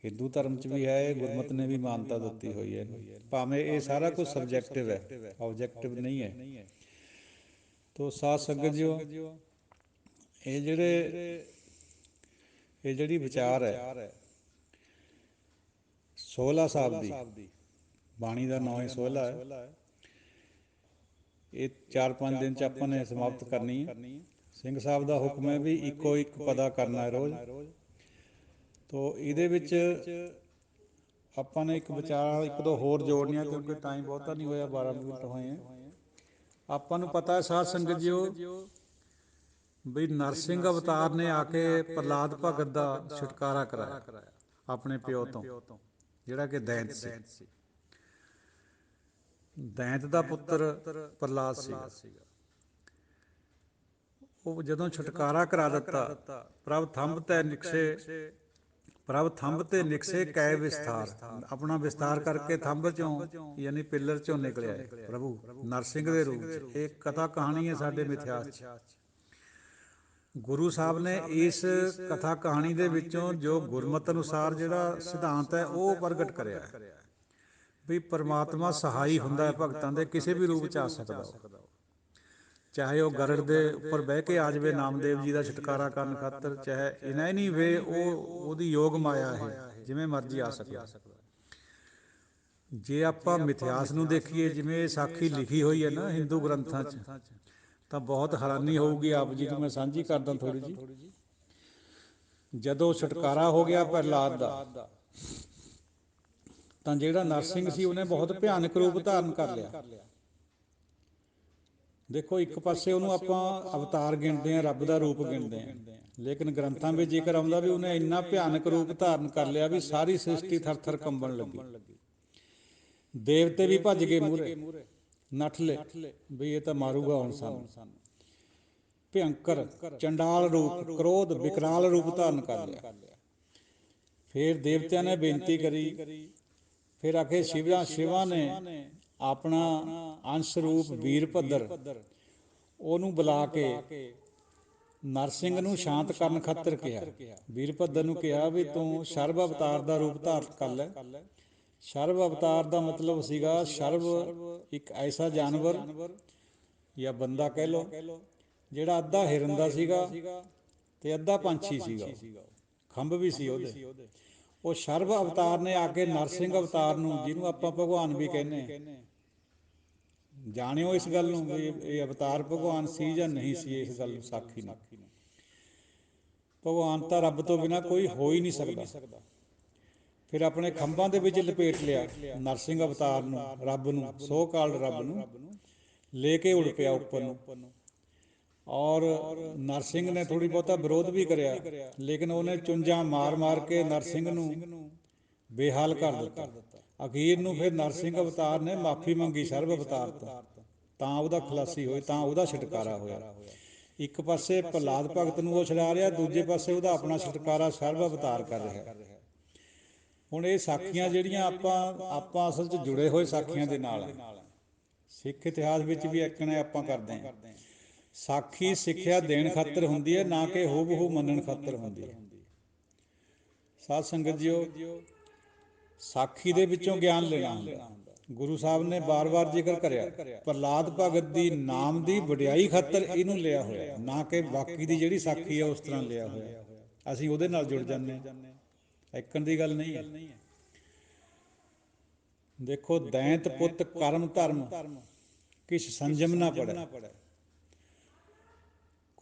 ਹਿੰਦੂ ਧਰਮ 'ਚ ਵੀ ਹੈ, ਇਹ ਗੁਰਮਤਿ ਨੇ ਵੀ ਮਾਨਤਾ ਦਿੱਤੀ ਹੋਈ ਹੈ ਇਹਨੂੰ। ਭਾਵੇਂ ਇਹ ਸਾਰਾ ਕੁਛ ਸਬਜੈਕਟਿਵ ਹੈ, ਓਬਜੈਕਟਿਵ ਨਹੀਂ ਹੈ। ਤੋ ਸਾਧ ਸੰਗਤ ਜੀਓ, ਇਹ ਜਿਹੜੀ ਵਿਚਾਰ ਹੈ ਸੋਹਲਾ ਸਾਹਿਬ ਦੀ, ਬਾਣੀ ਦਾ ਨਾਂ ਹੀ ਸੋਹਲਾ ਹੈ। ਇਹ 4-5 ਦਿਨ 'ਚ ਆਪਾਂ ਨੇ ਸਮਾਪਤ ਕਰਨੀ ਹੈ। ਸਿੰਘ ਸਾਹਿਬ ਦਾ ਹੁਕਮ ਹੈ ਵੀ ਇੱਕੋ ਇੱਕ ਪਦਾ ਕਰਨਾ ਹੈ ਰੋਜ਼। ਤੋ ਇਹਦੇ ਵਿੱਚ ਆਪਾਂ ਨੇ ਇੱਕ ਵਿਚਾਰ ਇੱਕ ਦੋ ਹੋਰ ਜੋੜਨੀਆਂ, ਕਿਉਂਕਿ ਟਾਈਮ ਬਹੁਤਾ ਨਹੀਂ ਹੋਇਆ, 12 ਮਿੰਟ ਹੋਏ ਹੈ। ਆਪਾਂ ਨੂੰ ਪਤਾ ਹੈ ਸਾਧ ਸੰਗਤ ਜੀਓ ਬਈ ਨਰਸਿੰਘ ਅਵਤਾਰ ਨੇ ਆ ਕੇ ਪ੍ਰਹਲਾਦ ਭਗਤ ਦਾ ਛੁਟਕਾਰਾ ਕਰਾਇਆ ਆਪਣੇ ਪਿਓ ਤੋਂ, ਜਿਹੜਾ ਕਿ ਦੈਂਤ ਸੀ। ਦੈਂਤ ਦਾ ਪੁੱਤਰ ਪ੍ਰਹਲਾਦ ਸੀਗਾ। ਉਹ ਜਦੋਂ ਛੁਟਕਾਰਾ ਕਰਾ ਦਿੱਤਾ, ਪ੍ਰਭ ਥੰਬ ਤੇ ਨਿਕਸੇ, ਪ੍ਰਭ ਥੰਬ ਤੇ ਨਿਕਸੇ ਕੈ ਵਿਸਥਾਰ। ਆਪਣਾ ਵਿਸਥਾਰ ਕਰਕੇ ਥੰਬ ਚੋਂ ਯਾਨੀ ਪਿੱਲਰ ਚੋਂ ਨਿਕਲਿਆ ਪ੍ਰਭੂ ਨਰਸਿੰਘ ਦੇ ਰੂਪ 'ਚ। ਇਹ ਕਥਾ ਕਹਾਣੀ ਹੈ ਸਾਡੇ ਮਿਥਿਹਾਸ 'ਚ। ਗੁਰੂ ਸਾਹਿਬ ਨੇ ਇਸ ਕਥਾ ਕਹਾਣੀ ਦੇ ਵਿੱਚੋਂ ਜੋ ਗੁਰਮਤਿ ਅਨੁਸਾਰ ਜਿਹੜਾ ਸਿਧਾਂਤ ਹੈ ਉਹ ਪ੍ਰਗਟ ਕਰਿਆ ਵੀ ਪਰਮਾਤਮਾ ਸਹਾਈ ਹੁੰਦਾ ਹੈ ਭਗਤਾਂ ਦੇ, ਕਿਸੇ ਵੀ ਰੂਪ 'ਚ ਆ ਸਕਦਾ ਉਹ। ਚਾਹੇ ਉਹ ਗਰੜ ਦੇ ਉੱਪਰ ਬਹਿ ਕੇ ਆ ਜਾਵੇ ਨਾਮਦੇਵ ਜੀ ਦਾ ਛੁਟਕਾਰਾ ਕਰਨ ਖਾਤਰ, ਚਾਹੇ ਇਨ ਐਨੀ ਵੇ ਉਹਦੀ ਯੋਗ ਮਾਇਆ ਇਹ ਜਿਵੇਂ ਮਰਜ਼ੀ ਆ ਸਕਦਾ। ਜੇ ਆਪਾਂ ਮਿਥਿਹਾਸ ਨੂੰ ਦੇਖੀਏ, ਜਿਵੇਂ ਇਹ ਸਾਖੀ ਲਿਖੀ ਹੋਈ ਹੈ ਨਾ ਹਿੰਦੂ ਗ੍ਰੰਥਾਂ 'ਚ, ਤਾਂ ਬਹੁਤ ਹੈਰਾਨੀ ਹੋਊਗੀ। ਆਪ ਜੀ ਨੂੰ ਮੈਂ ਸਾਂਝੀ ਕਰਦਾ ਥੋੜ੍ਹੀ ਜਿਹੀ। ਜਦੋਂ ਛੁਟਕਾਰਾ ਹੋ ਗਿਆ ਪ੍ਰਹਲਾਦ ਦਾ, ਤਾਂ ਜਿਹੜਾ ਨਰਸਿੰਘ ਸੀ ਉਹਨੇ ਬਹੁਤ ਭਿਆਨਕ ਰੂਪ ਧਾਰਨ ਕਰ ਲਿਆ। ਦੇਖੋ ਇੱਕ ਪਾਸੇ ਉਹਨੂੰ ਆਪਾਂ ਅਵਤਾਰ ਗਿਣਦੇ ਹਾਂ, ਰੱਬ ਦਾ ਰੂਪ ਗਿਣਦੇ ਹਾਂ, ਲੇਕਿਨ ਗ੍ਰੰਥਾਂ ਵਿੱਚ ਜ਼ਿਕਰ ਆਉਂਦਾ ਵੀ ਉਹਨੇ ਇੰਨਾ ਭਿਆਨਕ ਰੂਪ ਧਾਰਨ ਕਰ ਲਿਆ ਵੀ ਸਾਰੀ ਸ੍ਰਿਸ਼ਟੀ ਥਰ ਥਰ ਕੰਬਣ ਲੱਗੀ। ਦੇਵਤੇ ਵੀ ਭੱਜ ਗਏ ਮੂਹਰੇ, ਨੱਠ ਲਏ ਵੀ ਇਹ ਤਾਂ ਮਾਰੂਗਾ ਹੁਣ ਸਾਨੂੰ। ਭਿਅੰਕਰ ਚੰਡਾਲ ਰੂਪ, ਕ੍ਰੋਧ ਵਿਕਰਾਲ ਰੂਪ ਧਾਰਨ ਕਰ ਲਿਆ। ਫਿਰ ਦੇਵਤਿਆਂ ਨੇ ਬੇਨਤੀ ਕਰੀ, ਫਿਰ ਆਖੇ ਸ਼ਿਵਾ ਨੇ ਆਪਣਾ ਅੰਸ਼ ਰੂਪ ਵੀਰਭੱਦਰ ਉਹਨੂੰ ਬੁਲਾ ਕੇ ਨਰਸਿੰਘ ਨੂੰ ਸ਼ਾਂਤ ਕਰਨ ਖਾਤਰ ਕਿਹਾ। ਵੀਰਭੱਦਰ ਨੂੰ ਕਿਹਾ ਵੀ ਤੂੰ ਸ਼ਰਭ ਅਵਤਾਰ ਦਾ ਰੂਪ ਧਾਰਨ ਕਰ ਲੈ। ਸ਼ਰਭ ਅਵਤਾਰ ਦਾ ਮਤਲਬ ਸੀਗਾ, ਸ਼ਰਭ ਇੱਕ ਐਸਾ ਜਾਨਵਰ ਜਾਂ ਬੰਦਾ ਕਹਿ ਲਓ ਜਿਹੜਾ ਅੱਧਾ ਹਿਰਨ ਦਾ ਸੀਗਾ ਤੇ ਅੱਧਾ ਪੰਛੀ ਸੀਗਾ, ਖੰਭ ਵੀ ਸੀ ਉਹਦੇ। ਉਹ ਸ਼ਰਭ ਅਵਤਾਰ ਨੇ ਆ ਕੇ ਨਰਸਿੰਘ ਅਵਤਾਰ ਨੂੰ, ਜਿਹਨੂੰ ਆਪਾਂ ਭਗਵਾਨ ਵੀ ਕਹਿੰਦੇ ਹਾਂ, ਜਾਣਿਓ ਇਸ ਗੱਲ ਨੂੰ ਵੀ ਇਹ ਅਵਤਾਰ ਭਗਵਾਨ ਸੀ ਜਾਂ ਨਹੀਂ ਸੀ। ਇਸ ਗੱਲ ਸਾਖੀ ਨੂੰ, ਭਗਵਾਨ ਤਾਂ ਰੱਬ ਤੋਂ ਬਿਨਾਂ ਕੋਈ ਹੋ ਹੀ ਨਹੀਂ ਸਕਦਾ। ਫਿਰ ਆਪਣੇ ਖੰਭਾਂ ਦੇ ਵਿੱਚ ਲਪੇਟ ਲਿਆ ਨਰਸਿੰਘ ਅਵਤਾਰ ਨੂੰ, ਰੱਬ ਨੂੰ, ਸੋ ਕਾਲਡ ਰੱਬ ਨੂੰ, ਲੈ ਕੇ ਉੜ ਪਿਆ ਉੱਪਰ ਨੂੰ। ਔਰ ਨਰਸਿੰਘ ਨੇ ਥੋੜ੍ਹੀ ਬਹੁਤਾ ਵਿਰੋਧ ਵੀ ਕਰਿਆ, ਲੇਕਿਨ ਉਹਨੇ ਚੁੰਝਾਂ ਮਾਰ ਮਾਰ ਕੇ ਨਰਸਿੰਘ ਨੂੰ ਬੇਹਾਲ ਕਰ ਦਿੱਤਾ। ਅਖੀਰ ਨੂੰ ਫਿਰ ਨਰਸਿੰਘ ਅਵਤਾਰ ਨੇ ਮਾਫੀ ਮੰਗੀ ਸਰਬ ਅਵਤਾਰ ਤੋਂ, ਤਾਂ ਉਹਦਾ ਖਲਾਸੀ ਹੋਈ, ਤਾਂ ਉਹਦਾ ਛੁਟਕਾਰਾ ਹੋਇਆ। ਇੱਕ ਪਾਸੇ ਪ੍ਰਹਲਾਦ ਭਗਤ ਨੂੰ ਉਹ ਛੁਡਾ ਰਿਹਾ, ਦੂਜੇ ਪਾਸੇ ਉਹਦਾ ਆਪਣਾ ਛੁਟਕਾਰਾ ਸਰਬ ਅਵਤਾਰ ਕਰ ਰਿਹਾ। ਹੁਣ ਇਹ ਸਾਖੀਆਂ ਜਿਹੜੀਆਂ ਆਪਾਂ ਅਸਲ 'ਚ ਜੁੜੇ ਹੋਏ ਸਾਖੀਆਂ ਦੇ ਨਾਲ ਹੈ। ਸਿੱਖ ਇਤਿਹਾਸ ਵਿੱਚ ਵੀ ਇੱਕਣੇ ਆਪਾਂ ਕਰਦੇ ਹਾਂ। ਸਾਖੀ ਸਿੱਖਿਆ ਦੇਣ ਖਾਤਰ ਹੁੰਦੀ ਹੈ, ਨਾ ਕਿ ਹੂ ਬਹੂ ਮੰਨਣ ਖਾਤਰ ਹੁੰਦੀ ਹੈ। ਸਾਧ ਸੰਗਤ ਜੀਓ, ਸਾਖੀ ਦੇ ਵਿੱਚੋਂ ਗਿਆਨ ਲੈਣਾ ਹੁੰਦਾ। ਗੁਰੂ ਸਾਹਿਬ ਨੇ ਵਾਰ-ਵਾਰ ਜ਼ਿਕਰ ਕਰਿਆ, ਪ੍ਰਹਲਾਦ ਭਗਤ ਦੀ ਨਾਮ ਦੀ ਵਡਿਆਈ ਖਾਤਰ ਇਹਨੂੰ ਲਿਆ ਹੋਇਆ, ਨਾ ਕਿ ਬਾਕੀ ਦੀ ਜਿਹੜੀ ਸਾਖੀ ਹੈ ਉਸ ਤਰ੍ਹਾਂ ਲਿਆ ਹੋਇਆ। ਅਸੀਂ ਉਹਦੇ ਨਾਲ ਜੁੜ ਜਾਂਦੇ ਹਾਂ, ਐਕਣ ਦੀ ਗੱਲ ਨਹੀਂ ਹੈ। ਦੇਖੋ, ਦੈਂਤ ਪੁੱਤ ਕਰਮ ਧਰਮ ਕਿਛ ਸੰਜਮ ਨਾ ਪੜੈ,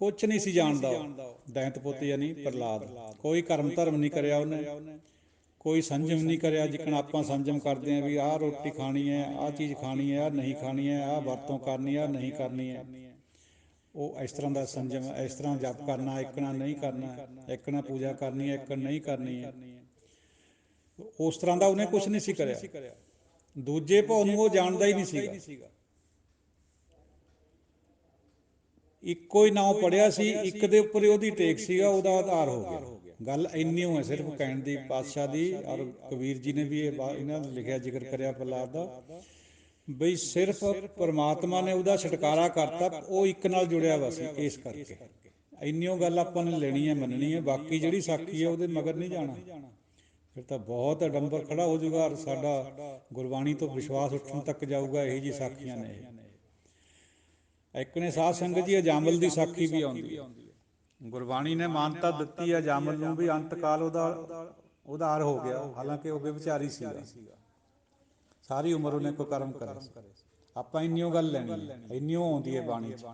ਕੁਛ ਨਹੀਂ ਸੀ ਜਾਣਦਾ ਉਹ ਦੈਂਤ ਪੁੱਤ ਯਾਨੀ ਪ੍ਰਹਲਾਦ। ਕੋਈ ਕਰਮ ਧਰਮ ਨਹੀਂ ਕਰਿਆ ਉਹਨੇ, ਕੋਈ ਸੰਜਮ ਨਹੀਂ ਕਰਿਆ। ਜਿੱਕਣ ਆਪਾਂ ਸੰਜਮ ਕਰਦੇ ਹਾਂ ਵੀ ਆਹ ਰੋਟੀ ਖਾਣੀ ਹੈ, ਆਹ ਚੀਜ਼ ਖਾਣੀ ਹੈ, ਆਹ ਨਹੀਂ ਖਾਣੀ ਹੈ, ਆਹ ਵਰਤੋਂ ਕਰਨੀ ਹੈ, ਆਹ ਨਹੀਂ ਕਰਨੀ ਹੈ, ਉਹ ਇਸ ਤਰ੍ਹਾਂ ਦਾ ਸੰਜਮ, ਇਸ ਤਰ੍ਹਾਂ ਜਪ ਕਰਨਾ, ਇਕਣਾ ਨਹੀਂ ਕਰਨਾ, ਇਕਣਾ ਪੂਜਾ ਕਰਨੀ ਹੈ, ਇਕਣ ਨਹੀਂ ਕਰਨੀ ਹੈ, ਉਸ ਤਰ੍ਹਾਂ ਦਾ ਉਹਨੇ ਕੁਛ ਨਹੀਂ ਸੀ ਕਰਿਆ। ਦੂਜੇ ਭਾਉ ਨੂੰ ਉਹ ਜਾਣਦਾ ਹੀ ਨਹੀਂ ਸੀਗਾ। ਇੱਕੋ ਹੀ ਨਾਮ ਪੜ੍ਹਿਆ ਸੀ, ਇੱਕ ਦੇ ਉੱਪਰ ਉਹਦੀ ਟੇਕ ਸੀਗਾ, ਉਹਦਾ ਆਧਾਰ ਹੋ ਗਿਆ। ਗੱਲ ਇੰਨੀ ਓ ਹੈ ਸਿਰਫ ਕਹਿਣ ਦੀ ਪਾਤਸ਼ਾਹ ਦੀ। ਔਰ ਕਬੀਰ ਜੀ ਨੇ ਵੀ ਇਹਨਾਂ ਦਾ ਲਿਖਿਆ, ਜ਼ਿਕਰ ਕਰਿਆ ਪ੍ਰਹਲਾਦ ਦਾ, ਬਈ ਸਿਰਫ ਪਰਮਾਤਮਾ ਨੇ ਉਹਦਾ ਛੁਟਕਾਰਾ ਕਰਤਾ, ਉਹ ਇੱਕ ਨਾਲ ਜੁੜਿਆ ਵਾ ਸੀ। ਇਸ ਕਰਕੇ ਇੰਨੀ ਓ ਗੱਲ ਆਪਾਂ ਨੇ ਲੈਣੀ ਹੈ, ਮੰਨਣੀ ਹੈ। ਬਾਕੀ ਜਿਹੜੀ ਸਾਖੀ ਹੈ ਉਹਦੇ ਮਗਰ ਨਹੀਂ ਜਾਣਾ, ਫਿਰ ਤਾਂ ਬਹੁਤ ਅਡੰਬਰ ਖੜਾ ਹੋ ਜਾਊਗਾ। ਔਰ ਸਾਡਾ ਗੁਰਬਾਣੀ ਤੋਂ ਵਿਸ਼ਵਾਸ ਉੱਠਣ ਤੱਕ ਜਾਊਗਾ। ਇਹੀ ਜਿਹੀ ਸਾਖੀਆਂ ਨੇ ਇਹ। ਇਕਣੇ ਸਾਧ ਸੰਗਤ ਜੀ, ਅਜਾਮਲ ਦੀ ਸਾਖੀ ਵੀ ਆਉਂਦੀ ਹੈ। ਗੁਰਬਾਣੀ ਨੇ ਮਾਨਤਾ ਦਿੱਤੀ ਹੈ ਅਜਾਮਲ ਨੂੰ ਵੀ, ਅੰਤ ਕਾਲ ਉਹਦਾ ਉਧਾਰ ਹੋ ਗਿਆ। ਹਾਲਾਂਕਿ ਉਹ ਬੇਵਿਚਾਰੀ ਸੀਗਾ, ਸਾਰੀ ਉਮਰ ਉਹਨੇ ਕੁਕਰਮ ਕਰੇ ਸੀ। ਆਪਾਂ ਇੰਨੀਓ ਗੱਲ ਲੈਣੀ ਹੈ, ਇੰਨੀਓ ਆਉਂਦੀ ਹੈ ਬਾਣੀ 'ਚ।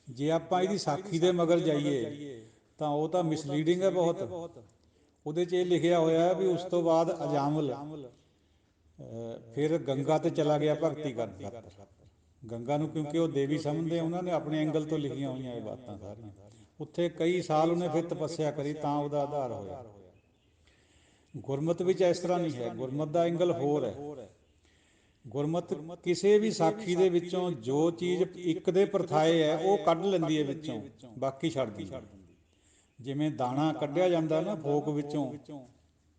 ਜੇ ਆਪਾਂ ਇਹਦੀ ਸਾਖੀ ਦੇ ਮਗਰ ਜਾਈਏ ਤਾਂ ਉਹ ਤਾਂ ਮਿਸਲੀਡਿੰਗ ਹੈ ਬਹੁਤ। ਉਹਦੇ 'ਚ ਇਹ ਲਿਖਿਆ ਹੋਇਆ ਵੀ ਉਸ ਤੋਂ ਬਾਅਦ ਅਜਾਮਲ ਫਿਰ ਗੰਗਾ 'ਤੇ ਚਲਾ ਗਿਆ ਭਗਤੀ ਕਰਨ ਖਾਤਰ। ਗੰਗਾ ਨੂੰ ਕਿਉਂਕਿ ਉਹ ਦੇਵੀ ਸਮਝਦੇ, ਉਹਨਾਂ ਨੇ ਆਪਣੇ ਐਂਗਲ ਤੋਂ ਲਿਖੀਆਂ ਹੋਈਆਂ ਇਹ ਬਾਤਾਂ ਸਾਰੀਆਂ। ਉੱਥੇ ਕਈ ਸਾਲ ਉਹਨੇ ਫਿਰ ਤਪੱਸਿਆ ਕਰੀ, ਤਾਂ ਉਹਦਾ ਆਧਾਰ ਹੋਇਆ। ਗੁਰਮਤਿ ਵਿੱਚ ਇਸ ਤਰ੍ਹਾਂ ਨਹੀਂ ਹੈ, ਗੁਰਮਤਿ ਦਾ ਐਂਗਲ ਹੋਰ ਹੈ। ਗੁਰਮਤਿ ਕਿਸੇ ਵੀ ਸਾਖੀ ਦੇ ਵਿੱਚੋਂ ਜੋ ਚੀਜ਼ ਇੱਕ ਦੇ ਪਰਥਾਏ ਹੈ ਉਹ ਕੱਢ ਲੈਂਦੀ ਹੈ ਵਿੱਚੋਂ, ਬਾਕੀ ਛੱਡ ਦਿੰਦੀ ਹੈ। ਜਿਵੇਂ ਦਾਣਾ ਕੱਢਿਆ ਜਾਂਦਾ ਨਾ ਫੋਕ ਵਿੱਚੋਂ,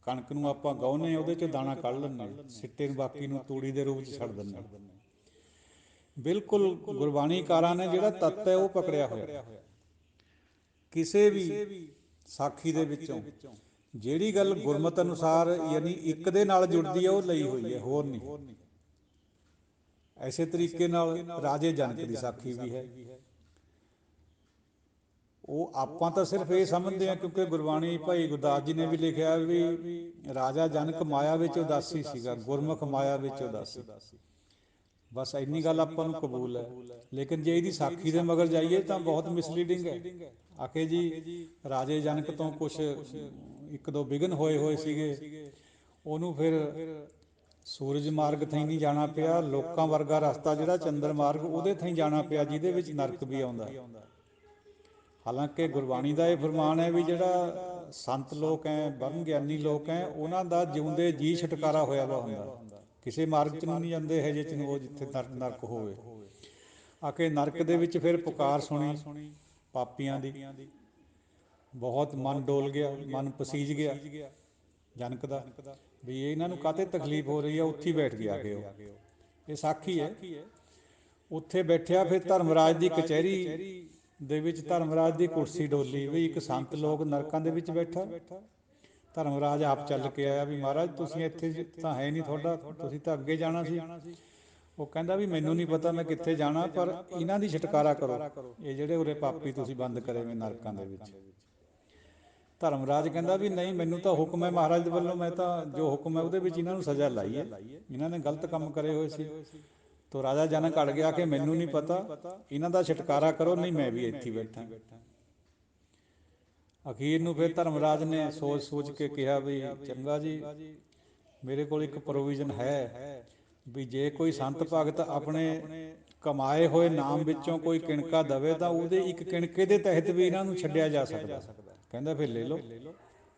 ਕਣਕ ਨੂੰ ਆਪਾਂ ਗਾਹੁੰਦੇ, ਉਹਦੇ 'ਚੋਂ ਦਾਣਾ ਕੱਢ ਲੈਂਦੇ, ਸਿੱਟੇ ਨੂੰ ਬਾਕੀ ਨੂੰ ਤੂੜੀ ਦੇ ਰੂਪ 'ਚ ਛੱਡ ਦਿੰਦੇ। ਬਿਲਕੁਲ ਗੁਰਬਾਣੀਕਾਰਾਂ ਨੇ ਜਿਹੜਾ ਤੱਤ ਹੈ ਉਹ ਪਕੜਿਆ ਹੋਇਆ। ਕਿਸੇ ਵੀ ਸਾਖੀ ਦੇ ਵਿੱਚੋਂ ਜਿਹੜੀ ਗੱਲ ਗੁਰਮਤਿ ਅਨੁਸਾਰ ਯਾਨੀ ਇੱਕ ਦੇ ਨਾਲ ਜੁੜਦੀ ਹੈ, ਉਹ ਲਈ ਹੋਈ ਹੈ, ਹੋਰ ਨਹੀਂ। ਐਸੇ ਤਰੀਕੇ ਨਾਲ ਰਾਜੇ ਜਨਕ ਦੀ ਸਾਖੀ ਵੀ ਹੈ। ਉਹ ਆਪਾਂ ਤਾਂ ਸਿਰਫ ਇਹ ਸਮਝਦੇ ਹਾਂ, ਕਿਉਂਕਿ ਗੁਰਬਾਣੀ ਭਾਈ ਗੁਰਦਾਸ ਜੀ ਨੇ ਵੀ ਲਿਖਿਆ ਵੀ ਰਾਜਾ ਜਨਕ ਮਾਇਆ ਵਿੱਚ ਉਦਾਸੀ ਸੀਗਾ, ਗੁਰਮੁਖ ਮਾਇਆ ਵਿੱਚ ਉਦਾਸੀ। ਬਸ ਇੰਨੀ ਗੱਲ ਆਪਾਂ ਨੂੰ ਕਬੂਲ ਹੈ। ਲੇਕਿਨ ਜੇ ਇਹਦੀ ਸਾਖੀ ਦੇ ਮਗਰ ਜਾਈਏ ਤਾਂ ਬਹੁਤ ਮਿਸਲੀਡਿੰਗ ਹੈ। ਆਖੇ ਜੀ ਰਾਜੇ ਜਨਕ ਤੋਂ ਕੁਛ ਇੱਕ ਦੋ ਵਿਘਨ ਹੋਏ ਸੀਗੇ, ਉਹਨੂੰ ਫਿਰ ਸੂਰਜ ਮਾਰਗ ਥਈ ਨਹੀਂ ਜਾਣਾ ਪਿਆ, ਲੋਕਾਂ ਵਰਗਾ ਰਸਤਾ ਜਿਹੜਾ ਚੰਦਰ ਮਾਰਗ ਉਹਦੇ ਥਈ ਜਾਣਾ ਪਿਆ, ਜਿਹਦੇ ਵਿੱਚ ਨਰਕ ਵੀ ਆਉਂਦਾ। ਹਾਲਾਂਕਿ ਗੁਰਬਾਣੀ ਦਾ ਇਹ ਫਰਮਾਨ ਹੈ ਵੀ ਜਿਹੜਾ ਸੰਤ ਲੋਕ ਹੈ, ਬ੍ਰਹਮ ਗਿਆਨੀ ਲੋਕ ਹੈ, ਉਹਨਾਂ ਦਾ ਜਿਉਂਦੇ ਜੀ ਛੁਟਕਾਰਾ ਹੋਇਆ ਵਾ ਹੁੰਦਾ। ਕਿਸੇ ਮਾਰਗ 'ਚ ਨੂੰ ਨਹੀਂ ਜਾਂਦੇ ਇਹੋ ਜਿਹੇ 'ਚ ਨੂੰ, ਉਹ ਜਿੱਥੇ ਨਰਕ ਹੋਵੇ। ਆ ਕੇ ਨਰਕ ਦੇ ਵਿੱਚ ਫਿਰ ਪੁਕਾਰ ਸੁਣੀ ਪਾਪੀਆਂ ਦੀ, ਬਹੁਤ ਮਨ ਡੋਲ ਗਿਆ, ਮਨ ਪਸੀਜ ਗਿਆ ਜਨਕ ਦਾ, ਵੀ ਇਹਨਾਂ ਨੂੰ ਕਾਹਤੇ ਤਕਲੀਫ ਹੋ ਰਹੀ ਹੈ। ਉੱਥੇ ਹੀ ਬੈਠ ਗਿਆ ਕਿ ਉਹ, ਇਹ ਸਾਖੀ ਹੈ। ਉੱਥੇ ਬੈਠਿਆ, ਫਿਰ ਧਰਮਰਾਜ ਦੀ ਕਚਹਿਰੀ ਦੇ ਵਿੱਚ ਧਰਮਰਾਜ ਦੀ ਕੁਰਸੀ ਡੋਲੀ ਵੀ ਇੱਕ ਸੰਤ ਲੋਕ ਨਰਕਾਂ ਦੇ ਵਿੱਚ ਬੈਠਾ। ਧਰਮਰਾਜ ਆਪ ਚੱਲ ਕੇ ਆਇਆ ਵੀ ਮਹਾਰਾਜ ਤੁਸੀਂ ਇੱਥੇ ਤਾਂ ਹੈ ਨਹੀਂ, ਤੁਹਾਡਾ ਤੁਸੀਂ ਤਾਂ ਅੱਗੇ ਜਾਣਾ ਸੀ। ਉਹ ਕਹਿੰਦਾ ਵੀ ਮੈਨੂੰ ਨਹੀਂ ਪਤਾ ਮੈਂ ਕਿੱਥੇ ਜਾਣਾ, ਪਰ ਇਹਨਾਂ ਦੀ ਛੁਟਕਾਰਾ ਕਰੋ, ਇਹ ਜਿਹੜੇ ਉਰੇ ਪਾਪੀ ਤੁਸੀਂ ਬੰਦ ਕਰੇ ਵੇ ਨਰਕਾਂ ਦੇ ਵਿੱਚ। ਧਰਮਰਾਜ ਕਹਿੰਦਾ ਵੀ ਨਹੀਂ, ਮੈਨੂੰ ਤਾਂ ਹੁਕਮ ਹੈ ਮਹਾਰਾਜ ਦੇ ਵੱਲੋਂ, ਮੈਂ ਤਾਂ ਜੋ ਹੁਕਮ ਹੈ ਉਹਦੇ ਵਿੱਚ ਇਹਨਾਂ ਨੂੰ ਸਜ਼ਾ ਲਾਈ ਹੈ, ਇਹਨਾਂ ਨੇ ਗਲਤ ਕੰਮ ਕਰੇ ਹੋਏ ਸੀ। ਤੋ ਰਾਜਾ ਜਨਕ ਅੜ ਗਿਆ ਕਿ ਮੈਨੂੰ ਨਹੀਂ ਪਤਾ, ਇਹਨਾਂ ਦਾ ਛੁਟਕਾਰਾ ਕਰੋ, ਨਹੀਂ ਮੈਂ ਵੀ ਇੱਥੇ ਬੈਠਾ। ਅਖੀਰ ਨੂੰ ਫਿਰ ਧਰਮਰਾਜ ਨੇ ਸੋਚ ਕੇ ਕਿਹਾ ਵੀ ਚੰਗਾ ਜੀ, ਮੇਰੇ ਕੋਲ ਇੱਕ ਪ੍ਰੋਵੀਜ਼ਨ ਹੈ ਵੀ ਜੇ ਕੋਈ ਸੰਤ ਭਗਤ ਆਪਣੇ ਕਮਾਏ ਹੋਏ ਨਾਮ ਵਿੱਚੋਂ ਕੋਈ ਕਿਣਕਾ ਦਵੇ ਤਾਂ ਉਹਦੇ ਇੱਕ ਕਿਣਕੇ ਦੇ ਤਹਿਤ ਵੀ ਇਹਨਾਂ ਨੂੰ ਛੱਡਿਆ ਜਾ ਸਕਦਾ। ਕਹਿੰਦਾ ਫਿਰ ਲੈ ਲਓ,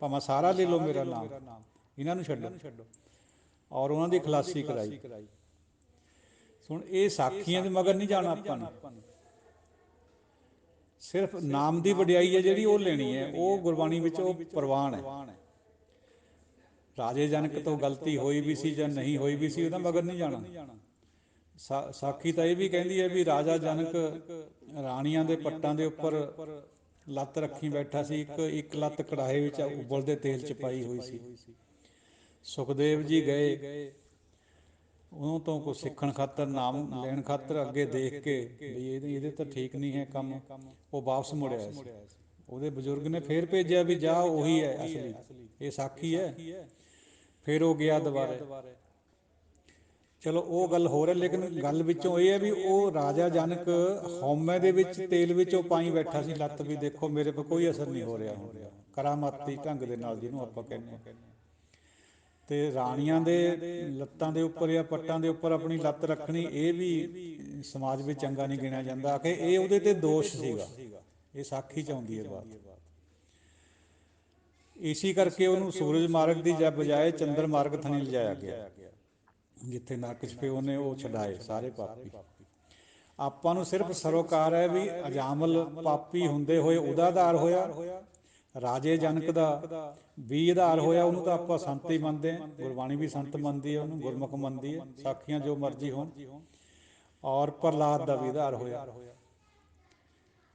ਭਾਵੇਂ ਸਾਰਾ ਲੈ ਲਓ ਮੇਰਾ ਨਾਮ, ਇਹਨਾਂ ਨੂੰ ਛੱਡੋ। ਔਰ ਉਹਨਾਂ ਦੀ ਖਲਾਸੀ ਕਰਾਈ। ਹੁਣ ਇਹ ਸਾਖੀਆਂ ਦੇ ਮਗਰ ਨਹੀਂ ਜਾਣਾ ਆਪਾਂ ਨੇ, ਸਿਰਫ ਨਾਮ ਦੀ ਵਡਿਆਈ ਹੈ ਜਿਹੜੀ ਉਹ ਲੈਣੀ ਹੈ, ਉਹ ਗੁਰਬਾਣੀ ਵਿੱਚ ਉਹ ਪ੍ਰਵਾਨ ਹੈ। ਰਾਜੇ ਜਨਕ ਤੋਂ ਗਲਤੀ ਹੋਈ ਵੀ ਸੀ ਜਾਂ ਨਹੀਂ ਹੋਈ ਵੀ ਸੀ, ਉਹਦਾ ਮਗਰ ਨਹੀਂ ਜਾਣਾ। ਸਾਖੀ ਤਾਂ ਇਹ ਵੀ ਕਹਿੰਦੀ ਹੈ ਵੀ ਰਾਜਾ ਜਨਕ ਰਾਣੀਆਂ ਦੇ ਪੱਟਾਂ ਦੇ ਉੱਪਰ ਲੱਤ ਰੱਖੀ ਬੈਠਾ ਸੀ, ਇੱਕ ਲੱਤ ਕੜਾਹੇ ਵਿੱਚ ਉਬਲਦੇ ਤੇਲ 'ਚ ਪਾਈ ਹੋਈ ਸੀ। ਸੁਖਦੇਵ ਜੀ ਗਏ ਉਹਨੂੰ ਤੋਂ ਕੁਛ ਸਿੱਖਣ ਖਾਤਰ, ਨਾਮ ਲੈਣ ਖਾਤਰ, ਅੱਗੇ ਦੇਖ ਕੇ ਵੀ ਇਹਦੇ ਤਾਂ ਠੀਕ ਨਹੀਂ ਹੈ ਕੰਮ, ਉਹ ਵਾਪਸ ਮੁੜ ਆਇਆ ਸੀ। ਉਹਦੇ ਬਜ਼ੁਰਗ ਨੇ ਫੇਰ ਭੇਜਿਆ ਵੀ ਜਾ ਉਹੀ ਹੈ ਅਸਲੀ, ਇਹ ਸਾਖੀ ਹੈ। ਫਿਰ ਉਹ ਗਿਆ ਦੁਬਾਰੇ। ਚਲੋ ਉਹ ਗੱਲ ਹੋਰ ਹੈ, ਲੇਕਿਨ ਗੱਲ ਵਿੱਚੋਂ ਇਹ ਹੈ ਵੀ ਉਹ ਰਾਜਾ ਜਨਕ ਹਉਮੈ ਦੇ ਵਿੱਚ ਤੇਲ ਵਿੱਚ ਉਹ ਪਾਈ ਬੈਠਾ ਸੀ ਲੱਤ, ਵੀ ਦੇਖੋ ਮੇਰੇ 'ਤੇ ਕੋਈ ਅਸਰ ਨਹੀਂ ਹੋ ਰਿਹਾ ਹੁਣ, ਕਰਾਮਾਤੀ ਢੰਗ ਦੇ ਨਾਲ ਜਿਹਨੂੰ ਆਪਾਂ ਕਹਿੰਦੇ ਹਾਂ। ਅਤੇ ਰਾਣੀਆਂ ਦੇ ਲੱਤਾਂ ਦੇ ਉੱਪਰ ਜਾਂ ਪੱਟਾਂ ਦੇ ਉੱਪਰ ਆਪਣੀ ਲੱਤ ਰੱਖਣੀ, ਇਹ ਵੀ ਸਮਾਜ ਵਿੱਚ ਚੰਗਾ ਨਹੀਂ ਗਿਣਿਆ ਜਾਂਦਾ। ਆਖੇ ਇਹ ਉਹਦੇ 'ਤੇ ਦੋਸ਼ ਸੀਗਾ, ਇਹ ਸਾਖੀ 'ਚ ਆਉਂਦੀ ਹੈ ਬਾਤ। ਇਸੀ ਕਰਕੇ ਉਹਨੂੰ ਸੂਰਜ ਮਾਰਗ ਦੀ ਬਜਾਏ ਚੰਦਰ ਮਾਰਗ ਥਣੀ ਲਿਜਾਇਆ ਗਿਆ, ਜਿੱਥੇ ਨਰਕ 'ਚ ਪਿਓ ਨੇ ਉਹ ਛਡਾਏ ਸਾਰੇ ਪਾਪੀ। ਆਪਾਂ ਨੂੰ ਸਿਰਫ ਸਰੋਕਾਰ ਹੈ ਵੀ ਅਜਾਮਲ ਪਾਪੀ ਹੁੰਦੇ ਹੋਏ ਉਹਦਾ ਆਧਾਰ ਹੋਇਆ, ਰਾਜੇ ਜਨਕ ਦਾ ਵੀ ਆਧਾਰ ਹੋਇਆ, ਉਹਨੂੰ ਤਾਂ ਆਪਾਂ ਸੰਤ ਹੀ ਮੰਨਦੇ ਹਾਂ, ਗੁਰਬਾਣੀ ਵੀ ਸੰਤ ਮੰਨਦੀ ਹੈ ਉਹਨੂੰ, ਗੁਰਮੁਖ ਮੰਨਦੀ ਹੈ, ਸਾਖੀਆਂ ਜੋ ਮਰਜ਼ੀ ਹੋਣ। ਔਰ ਪ੍ਰਹਲਾਦ ਦਾ ਵੀ ਆਧਾਰ ਹੋਇਆ।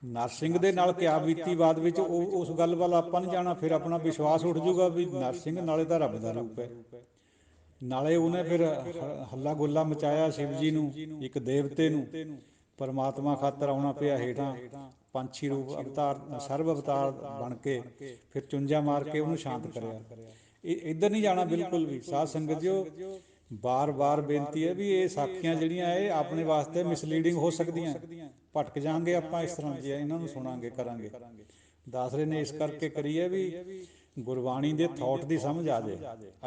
ਨਰਸਿੰਘ ਦੇ ਨਾਲ ਕਿਆ ਬੀਤੀ ਬਾਅਦ ਵਿੱਚ, ਉਹ ਉਸ ਗੱਲ ਵੱਲ ਆਪਾਂ ਨਹੀਂ ਜਾਣਾ। ਫਿਰ ਆਪਣਾ ਵਿਸ਼ਵਾਸ ਉੱਠ ਜੂਗਾ ਵੀ ਨਰਸਿੰਘ ਨਾਲੇ ਤਾਂ ਰੱਬ ਦਾ ਰੂਪ ਹੈ, ਨਾਲੇ ਉਹਨੇ ਫਿਰ ਹੱਲਾ ਗੁੱਲਾ ਮਚਾਇਆ ਸ਼ਿਵ ਜੀ ਨੂੰ, ਇੱਕ ਦੇਵਤੇ ਨੂੰ, ਪਰਮਾਤਮਾ ਖਾਤਰ ਆਉਣਾ ਪਿਆ ਹੇਠਾਂ, ਪੰਛੀ ਰੂਪ ਅਵਤਾਰ, ਸਰਬ ਅਵਤਾਰ ਬਣ ਕੇ, ਫਿਰ ਚੁੰਝਾ ਮਾਰ ਕੇ ਉਹਨੂੰ ਸ਼ਾਂਤ ਕਰਿਆ। ਇਹ ਇੱਧਰ ਨਹੀਂ ਜਾਣਾ ਬਿਲਕੁਲ ਵੀ। ਸਾਧ ਸੰਗਤ ਜੀ, ਬਾਰ ਬਾਰ ਬੇਨਤੀ ਹੈ ਵੀ ਇਹ ਸਾਖੀਆਂ ਜਿਹੜੀਆਂ ਇਹ ਆਪਣੇ ਵਾਸਤੇ ਮਿਸਲੀਡਿੰਗ ਹੋ ਸਕਦੀਆਂ, ਭਟਕ ਜਾਵਾਂਗੇ ਆਪਾਂ ਇਸ ਤਰ੍ਹਾਂ ਜੇ ਇਹਨਾਂ ਨੂੰ ਸੁਣਾਂਗੇ ਕਰਾਂਗੇ। ਦਾਸਰੇ ਨੇ ਇਸ ਕਰਕੇ ਕਰੀ ਹੈ ਵੀ ਗੁਰਬਾਣੀ ਦੇ ਥੋਟ ਦੀ ਸਮਝ ਆ ਜਾਏ।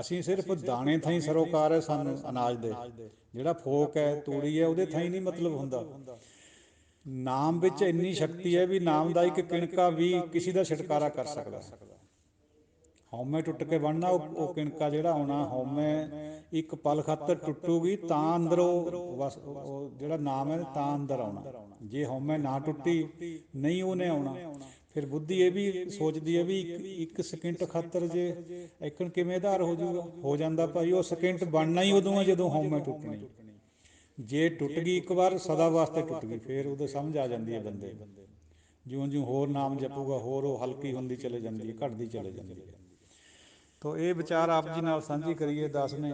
ਅਸੀਂ ਸਿਰਫ ਦਾਣੇ ਥਾਈ ਸਰੋਕਾਰ ਹੈ ਸਾਨੂੰ ਅਨਾਜ ਦੇ, ਜਿਹੜਾ ਫੋਕ ਹੈ, ਤੂੜੀ ਹੈ, ਉਹਦੇ ਥਾਈ ਨਹੀਂ ਮਤਲਬ ਹੁੰਦਾ। ਨਾਮ ਵਿੱਚ ਇੰਨੀ ਸ਼ਕਤੀ ਹੈ ਵੀ ਨਾਮ ਦਾ ਇੱਕ ਕਿਣਕਾ ਵੀ ਕਿਸੇ ਦਾ ਛੁਟਕਾਰਾ ਕਰ ਸਕਦਾ। ਹਉਮੈ ਟੁੱਟ ਕੇ ਬਣਨਾ, ਉਹ ਕਿਣਕਾ ਜਿਹੜਾ ਆਉਣਾ, ਹਉਮੈ ਇੱਕ ਪਲ ਖਾਤਰ ਟੁੱਟੂਗੀ ਤਾਂ ਅੰਦਰੋਂ ਬਸ ਉਹ ਜਿਹੜਾ ਨਾਮ ਹੈ ਤਾਂ ਅੰਦਰ ਆਉਣਾ। ਜੇ ਹਉਮੈ ਨਾ ਟੁੱਟੀ ਨਹੀਂ ਉਹਨੇ ਆਉਣਾ। ਫਿਰ ਬੁੱਧੀ ਇਹ ਵੀ ਸੋਚਦੀ ਹੈ ਵੀ ਇੱਕ ਸਕਿੰਟ ਖਾਤਰ ਜੇ ਇੱਕਣ ਕਿਵੇਂ ਆਧਾਰ ਹੋ ਜਾਊਗਾ, ਹੋ ਜਾਂਦਾ ਭਾਈ। ਉਹ ਸਕਿੰਟ ਬਣਨਾ ਹੀ ਉਦੋਂ ਆ ਜਦੋਂ ਹਉਮੈ ਟੁੱਟਣੀ। ਜੇ ਟੁੱਟ ਗਈ ਇੱਕ ਵਾਰ, ਸਦਾ ਵਾਸਤੇ ਟੁੱਟ ਗਈ। ਫਿਰ ਉਦੋਂ ਸਮਝ ਆ ਜਾਂਦੀ ਹੈ ਬੰਦੇ ਨੂੰ, ਜਿਉਂ ਜਿਉਂ ਹੋਰ ਨਾਮ ਜਪੂਗਾ ਹੋਰ ਉਹ ਹਲਕੀ ਹੁੰਦੀ ਚਲੇ ਜਾਂਦੀ ਹੈ, ਘਟਦੀ ਚਲੇ ਜਾਂਦੀ ਹੈ। ਤੋ ਇਹ ਵਿਚਾਰ ਆਪ ਜੀ ਨਾਲ ਸਾਂਝੀ ਕਰੀਏ। ਦਾਸ ਨੇ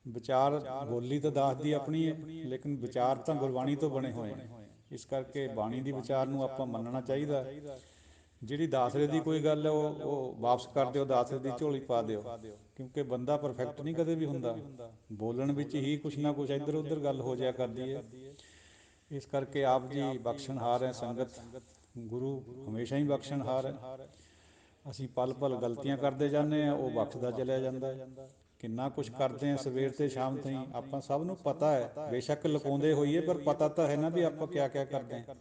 ਵਿਚਾਰ, ਬੋਲੀ ਤਾਂ ਦਾਸ ਦੀ ਆਪਣੀ ਹੈ, ਲੇਕਿਨ ਵਿਚਾਰ ਤਾਂ ਗੁਰਬਾਣੀ ਤੋਂ ਬਣੇ ਹੋਏ ਨੇ। ਇਸ ਕਰਕੇ ਬਾਣੀ ਦੀ ਵਿਚਾਰ ਨੂੰ ਆਪਾਂ ਮੰਨਣਾ ਚਾਹੀਦਾ। ਜਿਹੜੀ ਦਾਸਰੇ ਦੀ ਕੋਈ ਗੱਲ ਹੈ ਉਹ ਵਾਪਸ ਕਰ ਦਿਓ, ਦਾਸਰੇ ਦੀ ਝੋਲੀ ਪਾ ਦਿਓ, ਕਿਉਂਕਿ ਬੰਦਾ ਪਰਫੈਕਟ ਨਹੀਂ ਕਦੇ ਵੀ ਹੁੰਦਾ। ਬੋਲਣ ਵਿੱਚ ਹੀ ਕੁਛ ਨਾ ਕੁਛ ਇੱਧਰ ਉੱਧਰ ਗੱਲ ਹੋ ਜਾਇਆ ਕਰਦੀ ਹੈ। ਇਸ ਕਰਕੇ ਆਪ ਜੀ ਬਖਸ਼ਣਹਾਰ ਹੈ। ਸੰਗਤ, ਗੁਰੂ ਹਮੇਸ਼ਾ ਹੀ ਬਖਸ਼ਣਹਾਰ ਹੈ। ਅਸੀਂ ਪਲ ਪਲ ਗਲਤੀਆਂ ਕਰਦੇ ਜਾਂਦੇ ਹਾਂ, ਉਹ ਬਖਸ਼ਦਾ ਚਲਿਆ ਜਾਂਦਾ ਹੈ। ਕਿੰਨਾ ਕੁਛ ਕਰਦੇ ਹਾਂ ਸਵੇਰ ਤੇ ਸ਼ਾਮ ਤਾਈਂ, ਆਪਾਂ ਸਭ ਨੂੰ ਪਤਾ ਹੈ। ਬੇਸ਼ੱਕ ਲੁਕਾਉਂਦੇ ਹੋਈਏ, ਪਰ ਪਤਾ ਤਾਂ ਹੈ ਨਾ ਵੀ ਆਪਾਂ ਕਿਆ ਕਿਆ ਕਰਦੇ ਹਾਂ।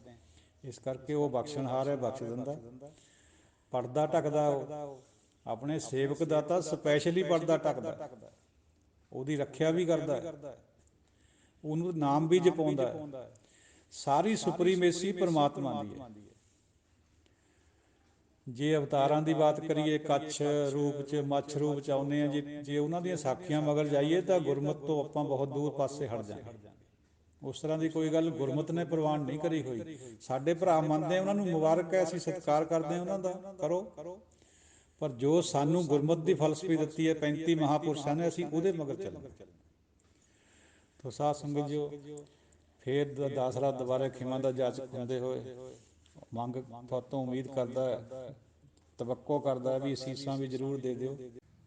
ਇਸ ਕਰਕੇ ਉਹ ਬਖਸ਼ਣਹਾਰ ਹੈ, ਬਖਸ਼ ਦਿੰਦਾ। ਪਰਦਾ ਢੱਕਦਾ ਉਹ, ਆਪਣੇ ਸੇਵਕ ਦਾ ਤਾਂ ਸਪੈਸ਼ਲੀ ਪਰਦਾ ਢੱਕਦਾ, ਉਹਦੀ ਰੱਖਿਆ ਵੀ ਕਰਦਾ, ਉਹਨੂੰ ਨਾਮ ਵੀ ਜਪਾਉਂਦਾ ਹੈ। ਸਾਰੀ ਸੁਪਰੀਮੇਸੀ ਪਰਮਾਤਮਾ ਦੀ ਹੈ। ਜੇ ਅਵਤਾਰਾਂ ਦੀ ਬਾਤ ਕਰੀਏ, ਕੱਛ ਰੂਪ 'ਚ, ਮੱਛ ਰੂਪ 'ਚ ਆਉਂਦੇ ਹਾਂ, ਜੇ ਉਹਨਾਂ ਦੀਆਂ ਸਾਖੀਆਂ ਮਗਰ ਜਾਈਏ ਤਾਂ ਗੁਰਮਤਿ ਤੋਂ ਆਪਾਂ ਬਹੁਤ ਦੂਰ ਪਾਸੇ ਹਟ ਜਾਂਗੇ। ਉਸ ਤਰ੍ਹਾਂ ਦੀ ਕੋਈ ਗੱਲ ਗੁਰਮਤਿ ਨੇ ਪ੍ਰਵਾਨ ਨਹੀਂ ਕਰੀ ਹੋਈ। ਸਾਡੇ ਭਰਾ ਮੰਨਦੇ ਉਹਨਾਂ ਨੂੰ, ਮੁਬਾਰਕ ਹੈ, ਅਸੀਂ ਸਤਿਕਾਰ ਕਰਦੇ ਹਾਂ ਉਹਨਾਂ ਦਾ, ਕਰੋ। ਪਰ ਜੋ ਸਾਨੂੰ ਗੁਰਮਤਿ ਦੀ ਫਲਸਫੀ ਦਿੱਤੀ ਹੈ 35 ਮਹਾਂਪੁਰਸ਼ਾਂ ਨੇ, ਅਸੀਂ ਉਹਦੇ ਮਗਰ ਚੱਲਣਾ। ਤੋ ਸਾਧ ਸੰਗਤ ਜੀ, ਫਿਰ ਦਾਸਰਾ ਦੁਬਾਰਾ ਖਿਮਾ ਦਾ ਜਾਚਕ ਹੁੰਦੇ ਹੋਏ ਮੰਗ ਤੁਹਾਤੋਂ ਉਮੀਦ ਕਰਦਾ ਹੈ, ਤਵੱਕੋ ਕਰਦਾ ਵੀ ਅਸੀਸਾਂ ਵੀ ਜ਼ਰੂਰ ਦੇ ਦਿਓ।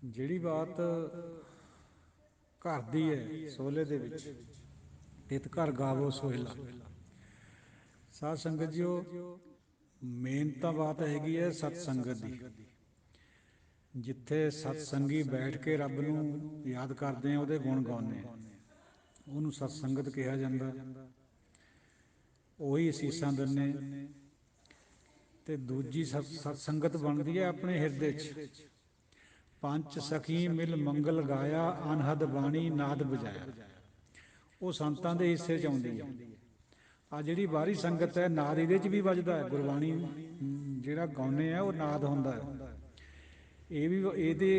ਜਿਹੜੀ ਬਾਤ ਘਰ ਦੀ ਹੈ, ਸੋਹਲੇ ਦੇ ਵਿੱਚ ਤਿਤ ਘਰ ਗਾਵੋ ਸੋਹਿਲਾ। ਸਾਧ ਸੰਗਤ ਜੀ, ਉਹ ਮੇਨ ਤਾਂ ਬਾਤ ਹੈਗੀ ਹੈ ਸਤਸੰਗਤ ਦੀ। ਜਿੱਥੇ ਸਤਸੰਗੀ ਬੈਠ ਕੇ ਰੱਬ ਨੂੰ ਯਾਦ ਕਰਦੇ ਹਾਂ, ਉਹਦੇ ਗੁਣ ਗਾਉਂਦੇ ਹਾਂ, ਉਹਨੂੰ ਸਤਸੰਗਤ ਕਿਹਾ ਜਾਂਦਾ। ਉਹੀ ਅਸੀਸਾਂ ਦਿੰਦੇ। ਅਤੇ ਦੂਜੀ ਸਤਸੰਗਤ ਬਣਦੀ ਹੈ ਆਪਣੇ ਹਿਰਦੇ 'ਚ। ਪੰਚ ਸਖੀ ਮਿਲ ਮੰਗਲ ਗਾਇਆ, ਅਨਹਦ ਬਾਣੀ ਨਾਦ ਬਜਾਇਆ। ਉਹ ਸੰਤਾਂ ਦੇ ਹਿੱਸੇ 'ਚ ਆਉਂਦੀ ਹੈ। ਆ ਜਿਹੜੀ ਬਾਹਰੀ ਸੰਗਤ ਹੈ, ਨਾਦ ਇਹਦੇ 'ਚ ਵੀ ਵੱਜਦਾ ਹੈ। ਗੁਰਬਾਣੀ ਜਿਹੜਾ ਗਾਉਂਦੇ ਆ ਉਹ ਨਾਦ ਹੁੰਦਾ ਹੈ। ਇਹ ਵੀ ਇਹਦੇ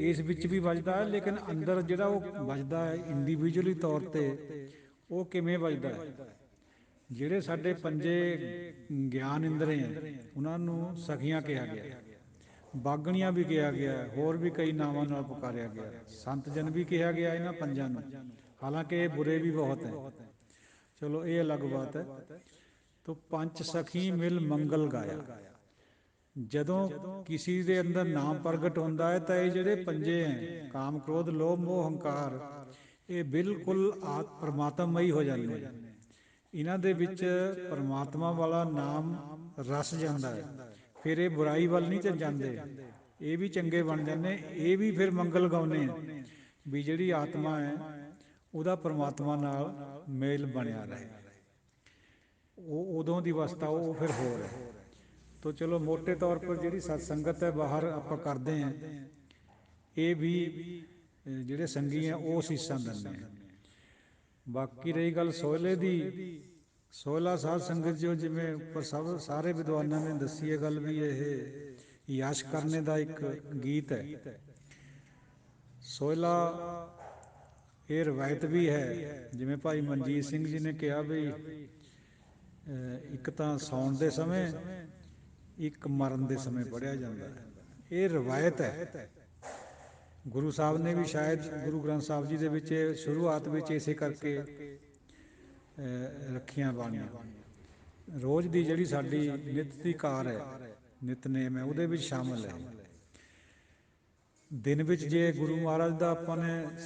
ਇਸ ਵਿੱਚ ਵੀ ਵੱਜਦਾ ਹੈ, ਲੇਕਿਨ ਅੰਦਰ ਜਿਹੜਾ ਉਹ ਵੱਜਦਾ ਹੈ ਇੰਡੀਵਿਜੂਅਲੀ ਤੌਰ 'ਤੇ, ਉਹ ਕਿਵੇਂ ਵੱਜਦਾ ਹੈ। ਜਿਹੜੇ ਸਾਡੇ ਪੰਜੇ ਗਿਆਨ ਇੰਦਰੇ ਹੈ, ਉਹਨਾਂ ਨੂੰ ਸਖੀਆਂ ਕਿਹਾ ਗਿਆ, ਬਾਗਣੀਆਂ ਵੀ ਕਿਹਾ ਗਿਆ, ਹੋਰ ਵੀ ਕਈ ਨਾਵਾਂ ਨਾਲ ਪੁਕਾਰਿਆ ਗਿਆ, ਸੰਤ ਜਨ ਵੀ ਕਿਹਾ ਗਿਆ ਇਹਨਾਂ ਪੰਜਾਂ ਨੂੰ। ਹਾਲਾਂਕਿ ਇਹ ਬੁਰੇ ਵੀ ਬਹੁਤ ਹੈ, ਚਲੋ ਇਹ ਅਲੱਗ ਬਾਤ ਹੈ। ਤੋ ਪੰਚ ਸਖੀ ਮਿਲ ਮੰਗਲ ਗਾਇਆ। ਜਦੋਂ ਕਿਸੇ ਦੇ ਅੰਦਰ ਨਾਮ ਪ੍ਰਗਟ ਹੁੰਦਾ ਹੈ ਤਾਂ ਇਹ ਜਿਹੜੇ ਪੰਜੇ ਹੈ, ਕਾਮ ਕ੍ਰੋਧ ਲੋਭ ਮੋਹ ਹੰਕਾਰ, ਇਹ ਬਿਲਕੁਲ ਪਰਮਾਤਮਈ ਹੋ ਜਾਂਦੇ ਨੇ। ਇਹਨਾਂ ਦੇ ਵਿੱਚ ਪਰਮਾਤਮਾ ਵਾਲਾ ਨਾਮ ਰਸ ਜਾਂਦਾ ਹੈ। ਫਿਰ ਇਹ ਬੁਰਾਈ ਵੱਲ ਨਹੀਂ ਜਾਂਦੇ, ਇਹ ਵੀ ਚੰਗੇ ਬਣ ਜਾਂਦੇ। ਇਹ ਵੀ ਫਿਰ ਮੰਗਲ ਗਾਉਂਦੇ ਆ ਵੀ ਜਿਹੜੀ ਆਤਮਾ ਹੈ ਉਹਦਾ ਪਰਮਾਤਮਾ ਨਾਲ ਮੇਲ ਬਣਿਆ ਰਹੇ। ਉਹ ਉਦੋਂ ਦੀ ਅਵਸਥਾ ਉਹ ਫਿਰ ਹੋਰ ਹੈ। ਤੋ ਚਲੋ ਮੋਟੇ ਤੌਰ ਪਰ ਜਿਹੜੀ ਸਤਸੰਗਤ ਹੈ ਬਾਹਰ ਆਪਾਂ ਕਰਦੇ ਹਾਂ, ਇਹ ਵੀ ਜਿਹੜੇ ਸੰਗੀ ਆ ਉਹ ਸੀਸਾਂ ਦਿੰਦੇ ਆ। ਬਾਕੀ ਰਹੀ ਗੱਲ ਸੋਹਲੇ ਦੀ, ਸੋਹਲਾ ਸਾਧ ਸੰਗਤ ਜੋ ਜਿਵੇਂ ਉੱਪਰ ਸਭ ਸਾਰੇ ਵਿਦਵਾਨਾਂ ਨੇ ਦੱਸੀ ਹੈ ਗੱਲ ਵੀ ਇਹ ਯਸ਼ ਕਰਨੇ ਦਾ ਇੱਕ ਗੀਤ ਹੈ। ਸੋਹਲਾ ਇਹ ਰਵਾਇਤ ਵੀ ਹੈ, ਜਿਵੇਂ ਭਾਈ ਮਨਜੀਤ ਸਿੰਘ ਜੀ ਨੇ ਕਿਹਾ ਵੀ ਇੱਕ ਤਾਂ ਸੌਣ ਦੇ ਸਮੇਂ, ਇੱਕ ਮਰਨ ਦੇ ਸਮੇਂ ਪੜ੍ਹਿਆ ਜਾਂਦਾ ਹੈ। ਇਹ ਰਵਾਇਤ ਹੈ। ਗੁਰੂ ਸਾਹਿਬ ਨੇ ਵੀ ਸ਼ਾਇਦ ਗੁਰੂ ਗ੍ਰੰਥ ਸਾਹਿਬ ਜੀ ਦੇ ਵਿੱਚ ਸ਼ੁਰੂਆਤ ਵਿੱਚ ਇਸੇ ਕਰਕੇ ਰੱਖੀਆਂ ਬਾਣੀਆਂ। ਰੋਜ਼ ਦੀ ਜਿਹੜੀ ਸਾਡੀ ਨਿੱਤ ਦੀ ਕਾਰ ਹੈ, ਨਿਤਨੇਮ ਹੈ, ਉਹਦੇ ਵਿੱਚ ਸ਼ਾਮਲ ਹੈ। ਦਿਨ ਵਿੱਚ ਜੇ ਗੁਰੂ ਮਹਾਰਾਜ ਦਾ ਆਪਾਂ ਨੇ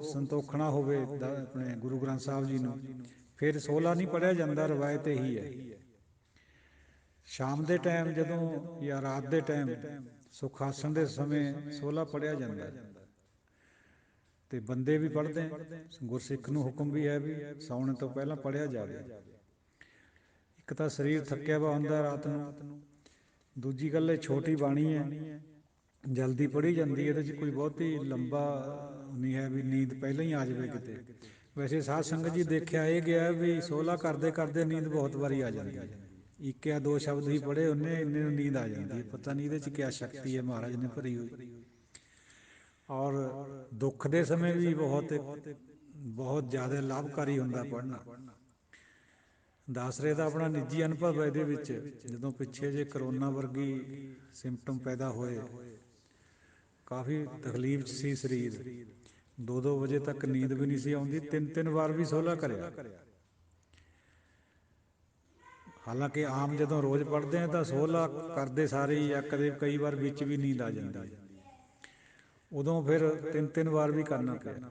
ਸੰਤੋਖਣਾ ਹੋਵੇ ਆਪਣੇ ਗੁਰੂ ਗ੍ਰੰਥ ਸਾਹਿਬ ਜੀ ਨੂੰ, ਫਿਰ ਸੋਹਲਾ ਨਹੀਂ ਪੜ੍ਹਿਆ ਜਾਂਦਾ, ਰਵਾਇਤ ਇਹੀ ਹੈ। ਸ਼ਾਮ ਦੇ ਟਾਈਮ ਜਦੋਂ ਜਾਂ ਰਾਤ ਦੇ ਟਾਈਮ ਸੁਖ ਆਸਣ ਦੇ ਸਮੇਂ ਸੋਹਲਾ ਪੜ੍ਹਿਆ ਜਾਂਦਾ ਹੈ। ਅਤੇ ਬੰਦੇ ਵੀ ਪੜ੍ਹਦੇ, ਗੁਰਸਿੱਖ ਨੂੰ ਹੁਕਮ ਵੀ ਹੈ ਵੀ ਸੌਣ ਤੋਂ ਪਹਿਲਾਂ ਪੜ੍ਹਿਆ ਜਾਵੇ। ਇੱਕ ਤਾਂ ਸਰੀਰ ਥੱਕਿਆ ਵਾ ਹੁੰਦਾ ਰਾਤ ਨੂੰ, ਦੂਜੀ ਗੱਲ ਇਹ ਛੋਟੀ ਬਾਣੀ ਹੈ, ਜਲਦੀ ਪੜ੍ਹੀ ਜਾਂਦੀ ਹੈ, ਇਹਦੇ 'ਚ ਕੋਈ ਬਹੁਤੀ ਲੰਬਾ ਨਹੀਂ ਹੈ ਵੀ ਨੀਂਦ ਪਹਿਲਾਂ ਹੀ ਆ ਜਾਵੇ ਕਿਤੇ। ਵੈਸੇ ਸਾਧ ਸੰਗਤ ਜੀ ਦੇਖਿਆ ਇਹ ਗਿਆ ਵੀ ਸੋਹਲਾ ਕਰਦੇ ਕਰਦੇ ਨੀਂਦ ਬਹੁਤ ਵਾਰੀ ਆ ਜਾਂਦੀ ਹੈ। ਇੱਕ ਜਾਂ ਦੋ ਸ਼ਬਦ ਹੀ ਪੜ੍ਹੇ ਉਹਨੇ, ਇੰਨੇ ਨੂੰ ਨੀਂਦ ਆ ਜਾਂਦੀ ਹੈ। ਪਤਾ ਨਹੀਂ ਇਹਦੇ 'ਚ ਕਿਆ ਸ਼ਕਤੀ ਹੈ ਮਹਾਰਾਜ ਨੇ ਭਰੀ ਹੋਈ। ਔਰ ਦੁੱਖ ਦੇ ਸਮੇਂ ਵੀ ਬਹੁਤ ਜ਼ਿਆਦਾ ਲਾਭਕਾਰੀ ਹੁੰਦਾ ਪੜ੍ਹਨਾ। ਦੱਸ ਰਹੇ ਦਾ ਆਪਣਾ ਨਿੱਜੀ ਅਨੁਭਵ ਹੈ ਇਹਦੇ ਵਿੱਚ। ਜਦੋਂ ਪਿੱਛੇ ਜੇ ਕਰੋਨਾ ਵਰਗੀ ਸਿੰਪਟਮ ਪੈਦਾ ਹੋਏ, ਕਾਫੀ ਤਕਲੀਫ 'ਚ ਸੀ ਸਰੀਰ, 2-2 ਵਜੇ ਤੱਕ ਨੀਂਦ ਵੀ ਨਹੀਂ ਸੀ ਆਉਂਦੀ, 3-3 ਵਾਰ ਵੀ ਸੋਹਲਾ ਕਰਿਆ। ਹਾਲਾਂਕਿ ਆਮ ਜਦੋਂ ਰੋਜ਼ ਪੜ੍ਹਦੇ ਹਾਂ ਤਾਂ ਸੋਹਲਾ ਕਰਦੇ ਸਾਰੇ ਹੀ ਜਾਂ ਕਈ ਵਾਰ ਵਿੱਚ ਵੀ ਨੀਂਦ ਆ ਜਾਂਦੀ ਹੈ, ਉਦੋਂ ਫਿਰ 3-3 ਵਾਰ ਵੀ ਕਰਨਾ ਪਿਆ।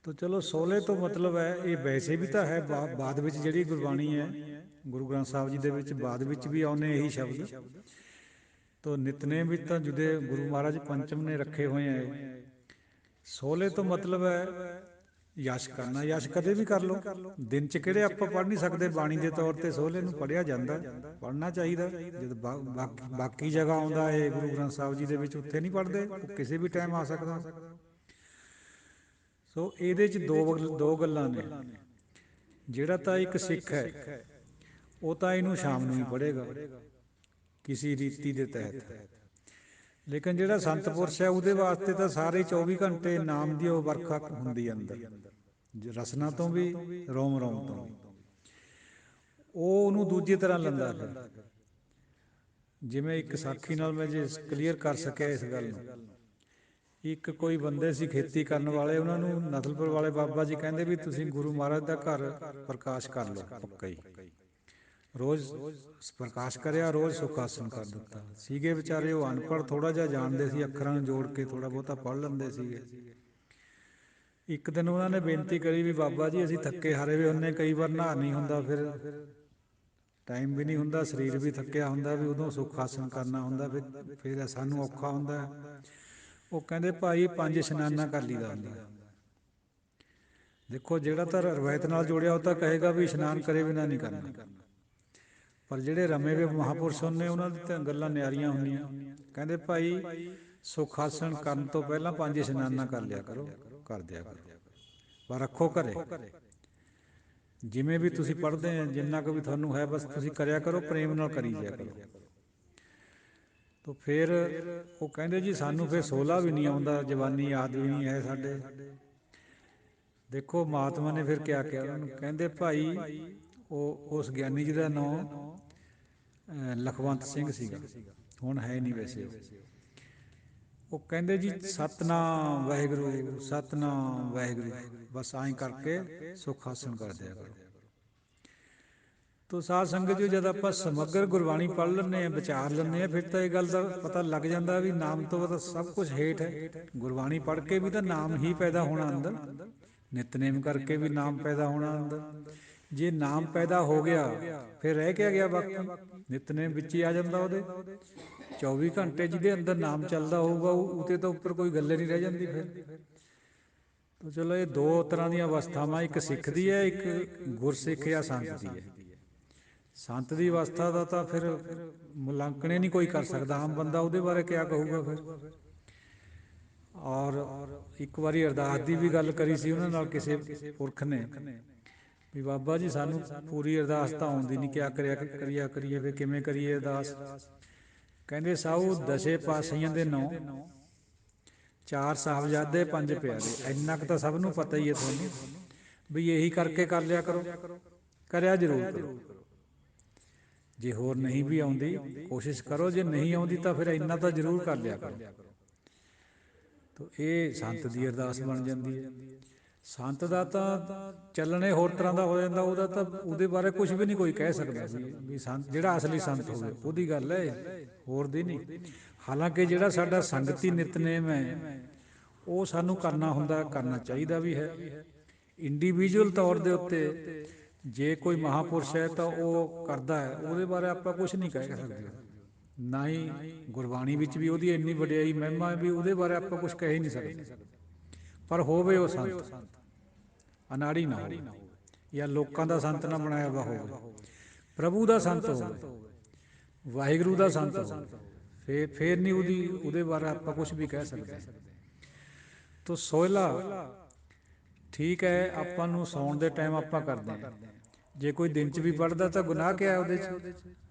ਤਾਂ ਚਲੋ ਸੋਹਲੇ ਤੋਂ ਮਤਲਬ ਹੈ ਇਹ ਵੈਸੇ ਵੀ ਤਾਂ ਹੈ ਬਾਅਦ ਵਿੱਚ ਜਿਹੜੀ ਗੁਰਬਾਣੀ ਹੈ ਗੁਰੂ ਗ੍ਰੰਥ ਸਾਹਿਬ ਜੀ ਦੇ ਵਿੱਚ ਬਾਅਦ ਵਿੱਚ ਵੀ ਆਉਂਦੇ ਇਹੀ ਸ਼ਬਦ। ਤੋ ਨਿਤਨੇਮ ਵਿੱਚ ਤਾਂ ਜਿਹਦੇ ਗੁਰੂ ਮਹਾਰਾਜ ਪੰਚਮ ਨੇ ਰੱਖੇ ਹੋਏ ਹੈ। ਸੋਹਲੇ ਤੋਂ ਮਤਲਬ ਹੈ ਯਸ਼ ਕਰਨਾ। ਯਸ਼ ਕਦੇ ਵੀ ਕਰ ਲਓ, ਦਿਨ 'ਚ ਕਿਹੜੇ ਆਪਾਂ ਪੜ੍ਹ ਨਹੀਂ ਸਕਦੇ ਬਾਣੀ ਦੇ ਤੌਰ 'ਤੇ ਸੋਹਲੇ ਨੂੰ ਪੜ੍ਹਿਆ ਜਾਂਦਾ, ਪੜ੍ਹਨਾ ਚਾਹੀਦਾ। ਜਦ ਬਾਕੀ ਜਗ੍ਹਾ ਆਉਂਦਾ ਹੈ ਗੁਰੂ ਗ੍ਰੰਥ ਸਾਹਿਬ ਜੀ ਦੇ ਵਿੱਚ, ਉੱਥੇ ਨਹੀਂ ਪੜ੍ਹਦੇ, ਉਹ ਕਿਸੇ ਵੀ ਟਾਈਮ ਆ ਸਕਦਾ। ਸੋ ਇਹਦੇ 'ਚ ਦੋ ਗੱਲਾਂ ਨੇ। ਜਿਹੜਾ ਤਾਂ ਇੱਕ ਸਿੱਖ ਹੈ ਉਹ ਤਾਂ ਇਹਨੂੰ ਸ਼ਾਮ ਨੂੰ ਹੀ ਪੜ੍ਹੇਗਾ ਕਿਸੇ ਰੀਤੀ ਦੇ ਤਹਿਤ, ਲੇਕਿਨ ਜਿਹੜਾ ਸੰਤ ਪੁਰਸ਼ ਹੈ ਉਹਦੇ ਵਾਸਤੇ ਤਾਂ ਸਾਰੇ 24 ਘੰਟੇ ਨਾਮ ਦੀ ਉਹ ਵਰਖਾ ਹੁੰਦੀ ਹੈ ਅੰਦਰ, ਰਸਨਾ ਤੋਂ ਵੀ ਰੋਮ ਰੋਮ ਤੋਂ ਵੀ। ਉਹ ਉਹਨੂੰ ਦੂਜੀ ਤਰ੍ਹਾਂ ਲੈਂਦਾ। ਫਿਰ ਜਿਵੇਂ ਇੱਕ ਸਾਖੀ ਨਾਲ ਮੈਂ ਜੇ ਕਲੀਅਰ ਕਰ ਸਕਿਆ ਇਸ ਗੱਲ ਨੂੰ, ਇੱਕ ਕੋਈ ਬੰਦੇ ਸੀ ਖੇਤੀ ਕਰਨ ਵਾਲੇ, ਉਹਨਾਂ ਨੂੰ ਨਸਲਪੁਰ ਵਾਲੇ ਬਾਬਾ ਜੀ ਕਹਿੰਦੇ ਵੀ ਤੁਸੀਂ ਗੁਰੂ ਮਹਾਰਾਜ ਦਾ ਘਰ ਪ੍ਰਕਾਸ਼ ਕਰ ਲਓ ਪੱਕਾ ਹੀ। ਰੋਜ਼ ਪ੍ਰਕਾਸ਼ ਕਰਿਆ, ਰੋਜ਼ ਸੁਖ ਆਸਣ ਕਰ ਦਿੱਤਾ। ਸੀਗੇ ਵਿਚਾਰੇ ਉਹ ਅਨਪੜ੍ਹ, ਥੋੜ੍ਹਾ ਜਿਹਾ ਜਾਣਦੇ ਸੀ, ਅੱਖਰਾਂ ਨੂੰ ਜੋੜ ਕੇ ਥੋੜ੍ਹਾ ਬਹੁਤਾ ਪੜ੍ਹ ਲੈਂਦੇ ਸੀਗੇ। ਇੱਕ ਦਿਨ ਉਹਨਾਂ ਨੇ ਬੇਨਤੀ ਕਰੀ ਵੀ ਬਾਬਾ ਜੀ ਅਸੀਂ ਥੱਕੇ ਹਾਰੇ ਵੀ ਹੁੰਦੇ, ਕਈ ਵਾਰ ਨਹਾ ਨਹੀਂ ਹੁੰਦਾ, ਫਿਰ ਟਾਈਮ ਵੀ ਨਹੀਂ ਹੁੰਦਾ, ਸਰੀਰ ਵੀ ਥੱਕਿਆ ਹੁੰਦਾ, ਵੀ ਉਦੋਂ ਸੁਖ ਆਸਣ ਕਰਨਾ ਹੁੰਦਾ, ਫਿਰ ਸਾਨੂੰ ਔਖਾ ਹੁੰਦਾ। ਉਹ ਕਹਿੰਦੇ ਭਾਈ 5 ਇਸ਼ਨਾਨਾ ਕਰ ਲਈਦਾ ਹੁੰਦਾ। ਦੇਖੋ ਜਿਹੜਾ ਤਾਂ ਰਵਾਇਤ ਨਾਲ ਜੁੜਿਆ ਉਹ ਤਾਂ ਕਹੇਗਾ ਵੀ ਇਸ਼ਨਾਨ ਕਰੇ ਬਿਨਾਂ ਨਹੀਂ ਕਰਨਾ, ਪਰ ਜਿਹੜੇ ਰਮੇ ਵੇ ਮਹਾਂਪੁਰਸ਼ ਹੁੰਦੇ ਉਹਨਾਂ ਦੀ ਤਾਂ ਗੱਲਾਂ ਨਿਆਰੀਆਂ ਹੁੰਦੀਆਂ। ਕਹਿੰਦੇ ਭਾਈ ਸੁਖ ਆਸਣ ਕਰਨ ਤੋਂ ਪਹਿਲਾਂ 5 ਇਸ਼ਨਾਨਾਂ ਕਰ ਲਿਆ ਕਰੋ, ਕਰ ਦਿਆ ਕਰੋ, ਪਰ ਰੱਖੋ ਘਰੇ। ਜਿਵੇਂ ਵੀ ਤੁਸੀਂ ਪੜ੍ਹਦੇ ਆ, ਜਿੰਨਾ ਕੁ ਵੀ ਤੁਹਾਨੂੰ ਹੈ, ਬਸ ਤੁਸੀਂ ਕਰਿਆ ਕਰੋ, ਪ੍ਰੇਮ ਨਾਲ ਕਰੀ ਜਾਇਆ ਕਰੋ। ਤੋ ਫਿਰ ਉਹ ਕਹਿੰਦੇ ਜੀ ਸਾਨੂੰ ਫਿਰ ਸੋਲਾ ਵੀ ਨਹੀਂ ਆਉਂਦਾ, ਜਵਾਨੀ ਯਾਦ ਵੀ ਨਹੀਂ ਹੈ ਸਾਡੇ। ਦੇਖੋ ਮਹਾਤਮਾ ਨੇ ਫਿਰ ਕਿਆ ਕਿਹਾ ਉਹਨਾਂ ਨੂੰ, ਕਹਿੰਦੇ ਭਾਈ ਉਹ ਉਸ ਗਿਆਨੀ ਜੀ ਦਾ ਨਾਂ ਲਖਵੰਤ ਸਿੰਘ ਸੀਗਾ, ਹੁਣ ਹੈ ਨਹੀਂ ਵੈਸੇ। ਉਹ ਕਹਿੰਦੇ ਜੀ ਸਤਨਾਮ ਵਾਹਿਗੁਰੂ, ਸਤਨਾਮ ਵਾਹਿਗੁਰੂ, ਬਸ ਐਂ ਕਰਕੇ ਸੁਖ ਆਸਣ ਕਰ ਦਿਆ ਕਰੋ। ਤੋ ਸਾਧ ਸੰਗਤ ਜੀ ਜਦ ਆਪਾਂ ਸਮਗਰ ਗੁਰਬਾਣੀ ਪੜ੍ਹ ਲੈਂਦੇ ਹਾਂ, ਵਿਚਾਰ ਲੈਂਦੇ ਹਾਂ, ਫਿਰ ਤਾਂ ਇਹ ਗੱਲ ਦਾ ਪਤਾ ਲੱਗ ਜਾਂਦਾ ਵੀ ਨਾਮ ਤੋਂ ਤਾਂ ਸਭ ਕੁਝ ਹੇਠ ਹੈ। ਗੁਰਬਾਣੀ ਪੜ੍ਹ ਕੇ ਵੀ ਤਾਂ ਨਾਮ ਹੀ ਪੈਦਾ ਹੋਣਾ ਅੰਦਰ, ਨਿਤਨੇਮ ਕਰਕੇ ਵੀ ਨਾਮ ਪੈਦਾ ਹੋਣਾ ਅੰਦਰ। ਜੇ ਨਾਮ ਪੈਦਾ ਹੋ ਗਿਆ ਫਿਰ ਰਹਿ ਕੇ ਗਿਆ ਬਾਕੀ, ਨਿਤਨੇਮ ਵਿੱਚ ਹੀ ਆ ਜਾਂਦਾ ਉਹਦੇ। 24 ਘੰਟੇ ਜਿਹਦੇ ਅੰਦਰ ਨਾਮ ਚੱਲਦਾ ਹੋਊਗਾ ਉਹਦੇ ਤੋਂ ਉੱਪਰ ਕੋਈ ਗੱਲ ਨਹੀਂ ਰਹਿ ਜਾਂਦੀ ਫਿਰ। ਤਾਂ ਚਲੋ ਇਹ ਦੋ ਤਰ੍ਹਾਂ ਦੀਆਂ ਅਵਸਥਾਵਾਂ, ਇੱਕ ਸਿੱਖ ਦੀ ਹੈ, ਇੱਕ ਗੁਰਸਿੱਖ ਜਾਂ ਸੰਤ ਦੀ ਹੈ। ਸੰਤ ਦੀ ਅਵਸਥਾ ਦਾ ਤਾਂ ਫਿਰ ਮੁਲਾਂਕਣ ਨਹੀਂ ਕੋਈ ਕਰ ਸਕਦਾ, ਆਮ ਬੰਦਾ ਉਹਦੇ ਬਾਰੇ ਕਿਆ ਕਹੂਗਾ ਫਿਰ। ਔਰ ਇੱਕ ਵਾਰੀ ਅਰਦਾਸ ਦੀ ਵੀ ਗੱਲ ਕਰੀ ਸੀ ਉਹਨਾਂ ਨਾਲ ਕਿਸੇ ਪੁਰਖ ਨੇ, ਵੀ ਬਾਬਾ ਜੀ ਸਾਨੂੰ ਪੂਰੀ ਅਰਦਾਸ ਤਾਂ ਆਉਂਦੀ ਨਹੀਂ, ਕਿਆ ਕਰਿਆ ਕਰੀਏ ਵੀ ਕਿਵੇਂ ਕਰੀਏ ਅਰਦਾਸ। ਕਹਿੰਦੇ ਸਾਊ ਦਸੇ ਪਾਤਸ਼ਾਹੀਆਂ ਦੇ ਨਾਂ, 4 ਸਾਹਿਬਜ਼ਾਦੇ, 5 ਪਿਆਰੇ, ਇੰਨਾ ਕੁ ਤਾਂ ਸਭ ਨੂੰ ਪਤਾ ਹੀ ਹੈ ਤੁਹਾਨੂੰ, ਵੀ ਇਹੀ ਕਰਕੇ ਕਰ ਲਿਆ ਕਰੋ, ਕਰਿਆ ਜ਼ਰੂਰ ਕਰੋ। ਜੇ ਹੋਰ ਨਹੀਂ ਵੀ ਆਉਂਦੀ ਕੋਸ਼ਿਸ਼ ਕਰੋ, ਜੇ ਨਹੀਂ ਆਉਂਦੀ ਤਾਂ ਫਿਰ ਇੰਨਾ ਤਾਂ ਜ਼ਰੂਰ ਕਰ ਲਿਆ ਕਰੋ। ਤਾਂ ਇਹ ਸੰਤ ਦੀ ਅਰਦਾਸ ਬਣ ਜਾਂਦੀ ਹੈ। ਸੰਤ ਦਾ ਤਾਂ ਚੱਲਣੇ ਹੋਰ ਤਰ੍ਹਾਂ ਦਾ ਹੋ ਜਾਂਦਾ, ਉਹਦਾ ਤਾਂ ਉਹਦੇ ਬਾਰੇ ਕੁਝ ਵੀ ਨਹੀਂ ਕੋਈ ਕਹਿ ਸਕਦਾ ਵੀ ਸੰਤ ਜਿਹੜਾ ਅਸਲੀ ਸੰਤ ਹੋਵੇ ਉਹਦੀ ਗੱਲ ਹੈ, ਹੋਰ ਦੀ ਨਹੀਂ। ਹਾਲਾਂਕਿ ਜਿਹੜਾ ਸਾਡਾ ਸੰਗਤੀ ਨਿਤਨੇਮ ਹੈ ਉਹ ਸਾਨੂੰ ਕਰਨਾ ਹੁੰਦਾ, ਕਰਨਾ ਚਾਹੀਦਾ ਵੀ ਹੈ। ਇੰਡੀਵਿਜੂਅਲ ਤੌਰ ਦੇ ਉੱਤੇ ਜੇ ਕੋਈ ਮਹਾਂਪੁਰਸ਼ ਹੈ ਤਾਂ ਉਹ ਕਰਦਾ ਹੈ, ਉਹਦੇ ਬਾਰੇ ਆਪਾਂ ਕੁਛ ਨਹੀਂ ਕਹਿ ਸਕਦੇ, ਨਾ ਹੀ ਗੁਰਬਾਣੀ ਵਿੱਚ ਵੀ ਉਹਦੀ ਇੰਨੀ ਵਡਿਆਈ ਮਹਿਮਾ ਹੈ ਵੀ ਉਹਦੇ ਬਾਰੇ ਆਪਾਂ ਕੁਛ ਕਹਿ ਹੀ ਨਹੀਂ ਸਕਦੇ। ਪਰ ਹੋਵੇ ਉਹ ਸੰਤ, ਅਨਾੜੀ ਨਾ ਹੋਵੇ, ਜਾਂ ਲੋਕਾਂ ਦਾ ਸੰਤ ਨਾ ਬਣਾਇਆ ਵਾ ਹੋਵੇ, ਪ੍ਰਭੂ ਦਾ ਸੰਤ ਹੋਵੇ, ਵਾਹਿਗੁਰੂ ਦਾ ਸੰਤ ਹੋਵੇ, ਫਿਰ ਨਹੀਂ ਉਹਦੇ ਬਾਰੇ ਆਪਾਂ ਕੁਛ ਵੀ ਕਹਿ ਸਕਦੇ। ਤੋ ਸੋਹਿਲਾ ਠੀਕ ਹੈ, ਆਪਾਂ ਨੂੰ ਸੌਣ ਦੇ ਟਾਈਮ ਆਪਾਂ ਕਰਦੇ ਹਾਂ, ਜੇ ਕੋਈ ਦਿਨ 'ਚ ਵੀ ਪੜ੍ਹਦਾ ਤਾਂ ਗੁਨਾਹ ਕਿਆ ਉਹਦੇ 'ਚ,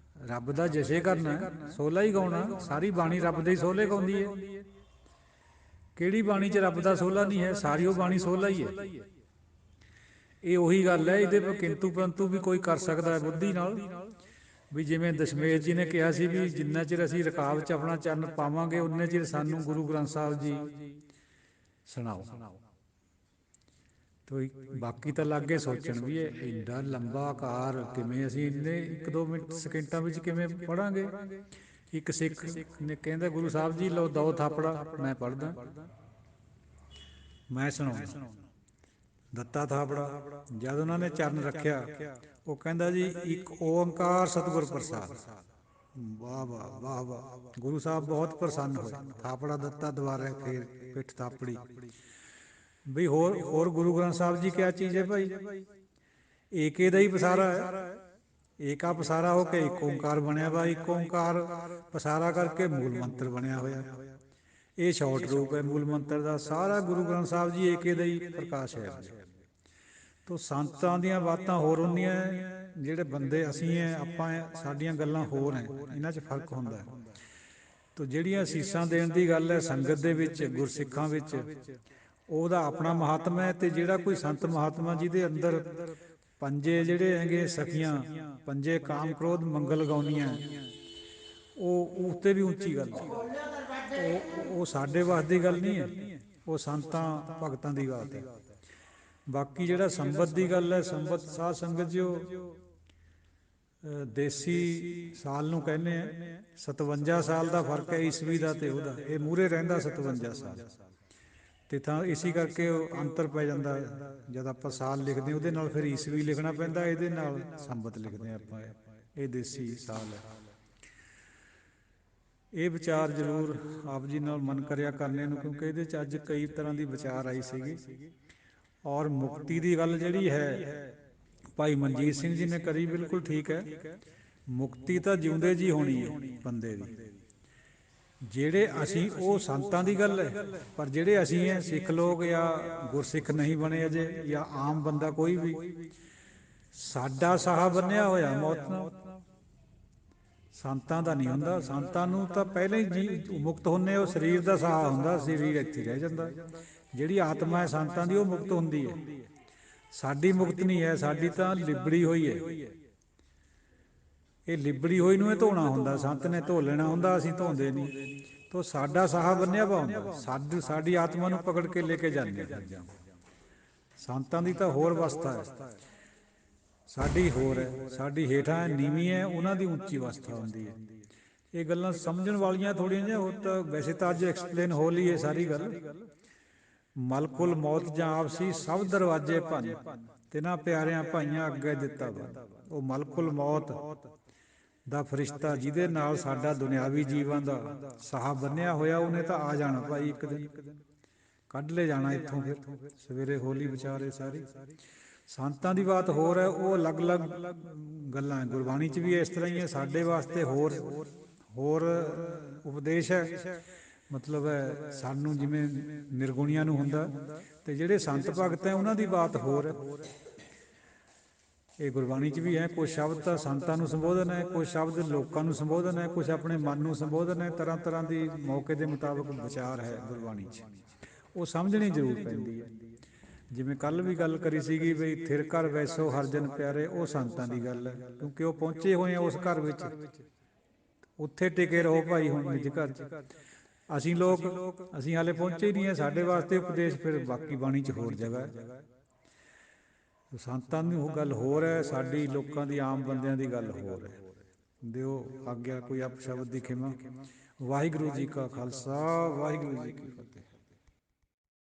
ਰੱਬ ਦਾ ਜਸ਼ਨ ਕਰਨਾ, ਸੋਹਲਾ ਹੀ ਗਾਉਣਾ। ਸਾਰੀ ਬਾਣੀ ਰੱਬ ਦੇ ਹੀ ਸੋਹਲੇ ਗਾਉਂਦੀ ਹੈ, ਕਿਹੜੀ ਬਾਣੀ 'ਚ ਰੱਬ ਦਾ ਸੋਹਲਾ ਨਹੀਂ ਹੈ, ਸਾਰੀ ਉਹ ਬਾਣੀ ਸੋਹਲਾ ਹੀ ਹੈ। ਇਹ ਉਹੀ ਗੱਲ ਹੈ, ਇਹਦੇ ਪਰ ਕਿੰਤੂ ਪਰੰਤੂ ਵੀ ਕੋਈ ਕਰ ਸਕਦਾ ਹੈ ਬੁੱਧੀ ਨਾਲ। ਵੀ ਜਿਵੇਂ ਦਸ਼ਮੇਸ਼ ਜੀ ਨੇ ਕਿਹਾ ਸੀ ਵੀ ਜਿੰਨਾ ਚਿਰ ਅਸੀਂ ਰਕਾਬ 'ਚ ਆਪਣਾ ਚਰਨ ਪਾਵਾਂਗੇ ਉਨੇ ਚਿਰ ਸਾਨੂੰ ਗੁਰੂ ਗ੍ਰੰਥ ਸਾਹਿਬ ਜੀ ਸੁਣਾਓ। ਤੋ ਬਾਕੀ ਤਾਂ ਲਾਗੇ ਸੋਚਣ ਵੀ ਇਹ ਇੰਨਾ ਲੰਬਾ ਆਕਾਰ ਕਿਵੇਂ ਅਸੀਂ ਇੰਨੇ 1-2 ਮਿੰਟ ਸਕਿੰਟਾਂ ਵਿੱਚ ਕਿਵੇਂ ਪੜ੍ਹਾਂਗੇ। ਇੱਕ ਸਿੱਖ ਨੇ ਕਹਿੰਦਾ ਗੁਰੂ ਸਾਹਿਬ ਜੀ ਲਓ 2 ਥਾਪੜਾ, ਮੈਂ ਪੜ੍ਹਦਾ, ਮੈਂ ਸੁਣਾਉਂਦਾ। ਦਿੱਤਾ ਥਾਪੜਾ, ਜਦ ਉਹਨਾਂ ਨੇ ਚਰਨ ਰੱਖਿਆ ਉਹ ਕਹਿੰਦਾ ਜੀ ਇੱਕ ਓਂਕਾਰ ਸਤਿਗੁਰ ਪ੍ਰਸਾਦਿ। ਵਾਹ ਵਾਹ ਵਾਹ ਵਾਹ, ਗੁਰੂ ਸਾਹਿਬ ਬਹੁਤ ਪ੍ਰਸੰਨ ਹੋਏ, ਥਾਪੜਾ ਦਿੱਤਾ, ਦੁਬਾਰਾ ਫੇਰ ਪਿੱਠ ਥਾਪੜੀ। ਬਈ ਹੋਰ ਗੁਰੂ ਗ੍ਰੰਥ ਸਾਹਿਬ ਜੀ ਕਿਆ ਚੀਜ਼ ਹੈ ਭਾਈ, ਏਕੇ ਦਾ ਹੀ ਪਸਾਰਾ ਹੈ, ਏਕਾ ਪਸਾਰਾ ਹੋ ਕੇ ਇੱਕ ਓਂਕਾਰ ਬਣਿਆ ਵਾ, ਇੱਕ ਓਂਕਾਰ ਪਸਾਰਾ ਕਰਕੇ ਮੂਲ ਮੰਤਰ ਬਣਿਆ ਹੋਇਆ। ਇਹ ਸ਼ਾਰਟ ਰੂਪ ਹੈ ਮੂਲ ਮੰਤਰ ਦਾ, ਸਾਰਾ ਗੁਰੂ ਗ੍ਰੰਥ ਸਾਹਿਬ ਜੀ ਏਕੇ ਦਾ ਹੀ ਪ੍ਰਕਾਸ਼ ਹੈ। ਤੋ ਸੰਤਾਂ ਦੀਆਂ ਬਾਤਾਂ ਹੋਰ ਹੁੰਦੀਆਂ, ਜਿਹੜੇ ਬੰਦੇ ਅਸੀਂ ਹੈ ਆਪਾਂ ਸਾਡੀਆਂ ਗੱਲਾਂ ਹੋਰ ਹੈ, ਇਹਨਾਂ 'ਚ ਫਰਕ ਹੁੰਦਾ ਹੈ। ਤੋ ਜਿਹੜੀਆਂ ਅਸੀਸਾਂ ਦੇਣ ਦੀ ਗੱਲ ਹੈ ਸੰਗਤ ਦੇ ਵਿੱਚ, ਗੁਰਸਿੱਖਾਂ ਵਿੱਚ, ਉਹਦਾ ਆਪਣਾ ਮਹਾਤਮਾ ਹੈ। ਤੇ ਜਿਹੜਾ ਕੋਈ ਸੰਤ ਮਹਾਤਮਾ ਜਿਹਦੇ ਅੰਦਰ ਪੰਜੇ ਜਿਹੜੇ ਹੈਗੇ ਸਖੀਆਂ, ਪੰਜੇ ਕਾਮ ਕ੍ਰੋਧ ਮੰਗਲ ਗਾਉਨੀਆਂ, ਉਹ ਉੱਤੇ ਵੀ ਉੱਚੀ ਗੱਲ ਹੈ। ਉਹ ਸਾਡੇ ਵਾਸ ਦੀ ਗੱਲ ਨਹੀਂ ਹੈ, ਉਹ ਸੰਤਾਂ ਭਗਤਾਂ ਦੀ ਬਾਤ ਹੈ। ਬਾਕੀ ਜਿਹੜਾ ਸੰਬਤ ਦੀ ਗੱਲ ਹੈ, ਸੰਬਤ ਸਾਧ ਸੰਗਤ ਜੀ ਉਹ ਦੇਸੀ ਸਾਲ ਨੂੰ ਕਹਿੰਦੇ ਆ, 57 ਸਾਲ ਦਾ ਫਰਕ ਹੈ ਈਸਵੀ ਦਾ ਤੇ ਉਹਦਾ, ਇਹ ਮੂਹਰੇ ਰਹਿੰਦਾ 57 ਸਾਲ। ਤੇ ਤਾਂ ਇਸੀ ਕਰਕੇ ਉਹ ਅੰਤਰ ਪੈ ਜਾਂਦਾ, ਜਦ ਆਪਾਂ ਸਾਲ ਲਿਖਦੇ ਉਹਦੇ ਨਾਲ ਫਿਰ ਈਸਵੀ ਲਿਖਣਾ ਪੈਂਦਾ, ਇਹਦੇ ਨਾਲ ਸੰਬਤ ਲਿਖਦੇ ਆਪਾਂ, ਇਹ ਦੇਸੀ ਸਾਲ ਹੈ। ਇਹ ਵਿਚਾਰ ਜ਼ਰੂਰ ਆਪ ਜੀ ਨਾਲ ਮਨ ਕਰਿਆ ਕਰਨੇ ਨੂੰ, ਕਿਉਂਕਿ ਇਹਦੇ 'ਚ ਅੱਜ ਕਈ ਤਰ੍ਹਾਂ ਦੀ ਵਿਚਾਰ ਆਈ ਸੀਗੀ। ਔਰ ਮੁਕਤੀ ਦੀ ਗੱਲ ਜਿਹੜੀ ਹੈ ਭਾਈ ਮਨਜੀਤ ਸਿੰਘ ਜੀ ਨੇ ਕਰੀ, ਬਿਲਕੁਲ ਠੀਕ ਹੈ। ਮੁਕਤੀ ਤਾਂ ਜਿਉਂਦੇ ਜੀ ਹੋਣੀ ਹੈ ਬੰਦੇ ਦੀ, ਜਿਹੜੇ ਅਸੀਂ ਉਹ ਸੰਤਾਂ ਦੀ ਗੱਲ ਹੈ, ਪਰ ਜਿਹੜੇ ਅਸੀਂ ਹੈ ਸਿੱਖ ਲੋਕ ਜਾਂ ਗੁਰਸਿੱਖ ਨਹੀਂ ਬਣੇ ਅਜੇ, ਜਾਂ ਆਮ ਬੰਦਾ ਕੋਈ ਵੀ, ਸਾਡਾ ਸਾਹ ਬੰਨਿਆ ਹੋਇਆ ਮੌਤ ਨਾਲ। ਸੰਤਾਂ ਦਾ ਨਹੀਂ ਹੁੰਦਾ। ਸੰਤਾਂ ਨੂੰ ਤਾਂ ਪਹਿਲਾਂ ਹੀ ਮੁਕਤ ਹੁੰਦੇ, ਉਹ ਸਰੀਰ ਦਾ ਸਾਹ ਹੁੰਦਾ, ਸਰੀਰ ਇੱਥੇ ਰਹਿ ਜਾਂਦਾ। ਜਿਹੜੀ ਆਤਮਾ ਹੈ ਸੰਤਾਂ ਦੀ ਉਹ ਮੁਕਤ ਹੁੰਦੀ ਹੈ, ਸਾਡੀ ਮੁਕਤ ਨਹੀਂ ਹੈ, ਸਾਡੀ ਤਾਂ ਲਿਬੜੀ ਹੋਈ ਹੈ। ਇਹ ਲਿਬੜੀ ਹੋਈ ਨੂੰ ਇਹ ਧੋਣਾ ਹੁੰਦਾ, ਸੰਤ ਨੇ ਧੋ ਲੈਣਾ ਹੁੰਦਾ, ਅਸੀਂ ਧੋਂਦੇ ਨਹੀਂ। ਤੋ ਸਾਡਾ ਸਾਹ ਬੰਨਿਆ ਵਾ ਹੁੰਦਾ, ਸਾਡੀ ਆਤਮਾ ਨੂੰ ਪਕੜ ਕੇ ਲੈ ਕੇ ਜਾਂਦੇ। ਸੰਤਾਂ ਦੀ ਤਾਂ ਹੋਰ ਅਵਸਥਾ ਹੈ, ਸਾਡੀ ਹੋਰ ਹੈ। ਸਾਡੀ ਹੇਠਾਂ ਨੀਵੀਂ ਹੈ, ਉਹਨਾਂ ਦੀ ਉੱਚੀ ਅਵਸਥਾ ਹੁੰਦੀ ਹੈ। ਇਹ ਗੱਲਾਂ ਸਮਝਣ ਵਾਲੀਆਂ ਥੋੜ੍ਹੀਆਂ ਜਿਹੀਆਂ, ਉਹ ਤਾਂ ਵੈਸੇ ਤਾਂ ਅੱਜ ਐਕਸਪਲੇਨ ਹੋ ਲਈ ਹੈ ਸਾਰੀ ਗੱਲ। ਮਲਕੁਲ ਮੌਤ ਜਾਂ ਆਪਸੀ ਸਭ ਦਰਵਾਜ਼ੇ ਭੰਨ, ਤਿੰਨਾਂ ਪਿਆਰਿਆਂ ਭਾਈਆਂ ਅੱਗੇ ਦਿੱਤਾ ਵਾ। ਉਹ ਮਲਕੁਲ ਮੌਤ ਦਾ ਫਰਿਸ਼ਤਾ ਜਿਹਦੇ ਨਾਲ ਸਾਡਾ ਦੁਨਿਆਵੀ ਜੀਵਨ ਦਾ ਸਾਹ ਬੰਨਿਆ ਹੋਇਆ, ਉਹਨੇ ਤਾਂ ਆ ਜਾਣਾ ਭਾਈ, ਇੱਕ ਦਿਨ ਕੱਢ ਲੈ ਜਾਣਾ ਇੱਥੋਂ। ਫਿਰ ਸਵੇਰੇ ਹੋਲੀ ਵਿਚਾਰੇ ਸਾਰੀ। ਸੰਤਾਂ ਦੀ ਬਾਤ ਹੋਰ ਹੈ, ਉਹ ਅਲੱਗ ਅਲੱਗ ਗੱਲਾਂ ਹੈ। ਗੁਰਬਾਣੀ 'ਚ ਵੀ ਇਸ ਤਰ੍ਹਾਂ ਹੀ ਹੈ, ਸਾਡੇ ਵਾਸਤੇ ਹੋਰ ਹੋਰ ਉਪਦੇਸ਼ ਹੈ। ਮਤਲਬ ਹੈ ਸਾਨੂੰ ਜਿਵੇਂ ਨਿਰਗੁਣੀਆਂ ਨੂੰ ਹੁੰਦਾ, ਅਤੇ ਜਿਹੜੇ ਸੰਤ ਭਗਤ ਹੈ ਉਹਨਾਂ ਦੀ ਬਾਤ ਹੋਰ ਹੈ। ਇਹ ਗੁਰਬਾਣੀ 'ਚ ਵੀ ਹੈ, ਕੁਛ ਸ਼ਬਦ ਤਾਂ ਸੰਤਾਂ ਨੂੰ ਸੰਬੋਧਨ ਹੈ, ਕੁਛ ਸ਼ਬਦ ਲੋਕਾਂ ਨੂੰ ਸੰਬੋਧਨ ਹੈ, ਕੁਛ ਆਪਣੇ ਮਨ ਨੂੰ ਸੰਬੋਧਨ ਹੈ। ਤਰ੍ਹਾਂ ਤਰ੍ਹਾਂ ਦੀ ਮੌਕੇ ਦੇ ਮੁਤਾਬਕ ਵਿਚਾਰ ਹੈ ਗੁਰਬਾਣੀ 'ਚ, ਉਹ ਸਮਝਣੀ ਜ਼ਰੂਰ ਪੈਂਦੀ ਹੈ। ਜਿਵੇਂ ਕੱਲ੍ਹ ਵੀ ਗੱਲ ਕਰੀ ਸੀਗੀ ਬਈ ਥਿਰ ਘਰ ਵੈਸੋ ਹਰ ਜਨ ਪਿਆਰੇ, ਉਹ ਸੰਤਾਂ ਦੀ ਗੱਲ ਹੈ, ਕਿਉਂਕਿ ਉਹ ਪਹੁੰਚੇ ਹੋਏ ਆ ਉਸ ਘਰ ਵਿੱਚ, ਉੱਥੇ ਟਿਕੇ ਰਹੋ ਭਾਈ ਹੁਣ ਨਿੱਜ ਘਰ 'ਚ। ਅਸੀਂ ਲੋਕ ਅਸੀਂ ਹਾਲੇ ਪਹੁੰਚੇ ਹੀ ਨਹੀਂ ਹੈ, ਸਾਡੇ ਵਾਸਤੇ ਉਪਦੇਸ਼ ਫਿਰ ਬਾਕੀ ਬਾਣੀ 'ਚ ਹੋਰ ਜਗ੍ਹਾ ਹੈ। ਸੰਤਾਂ ਦੀ ਉਹ ਗੱਲ ਹੋਰ ਹੈ, ਸਾਡੀ ਲੋਕਾਂ ਦੀ ਆਮ ਬੰਦਿਆਂ ਦੀ ਗੱਲ ਹੋਰ ਹੈ। ਦਿਓ ਆਗਿਆ, ਕੋਈ ਅਪਸ਼ਬਦ ਦੀ ਖਿਮਾ। ਵਾਹਿਗੁਰੂ ਜੀ ਕਾ ਖਾਲਸਾ, ਵਾਹਿਗੁਰੂ ਜੀ ਕੀ ਫਤਿਹ।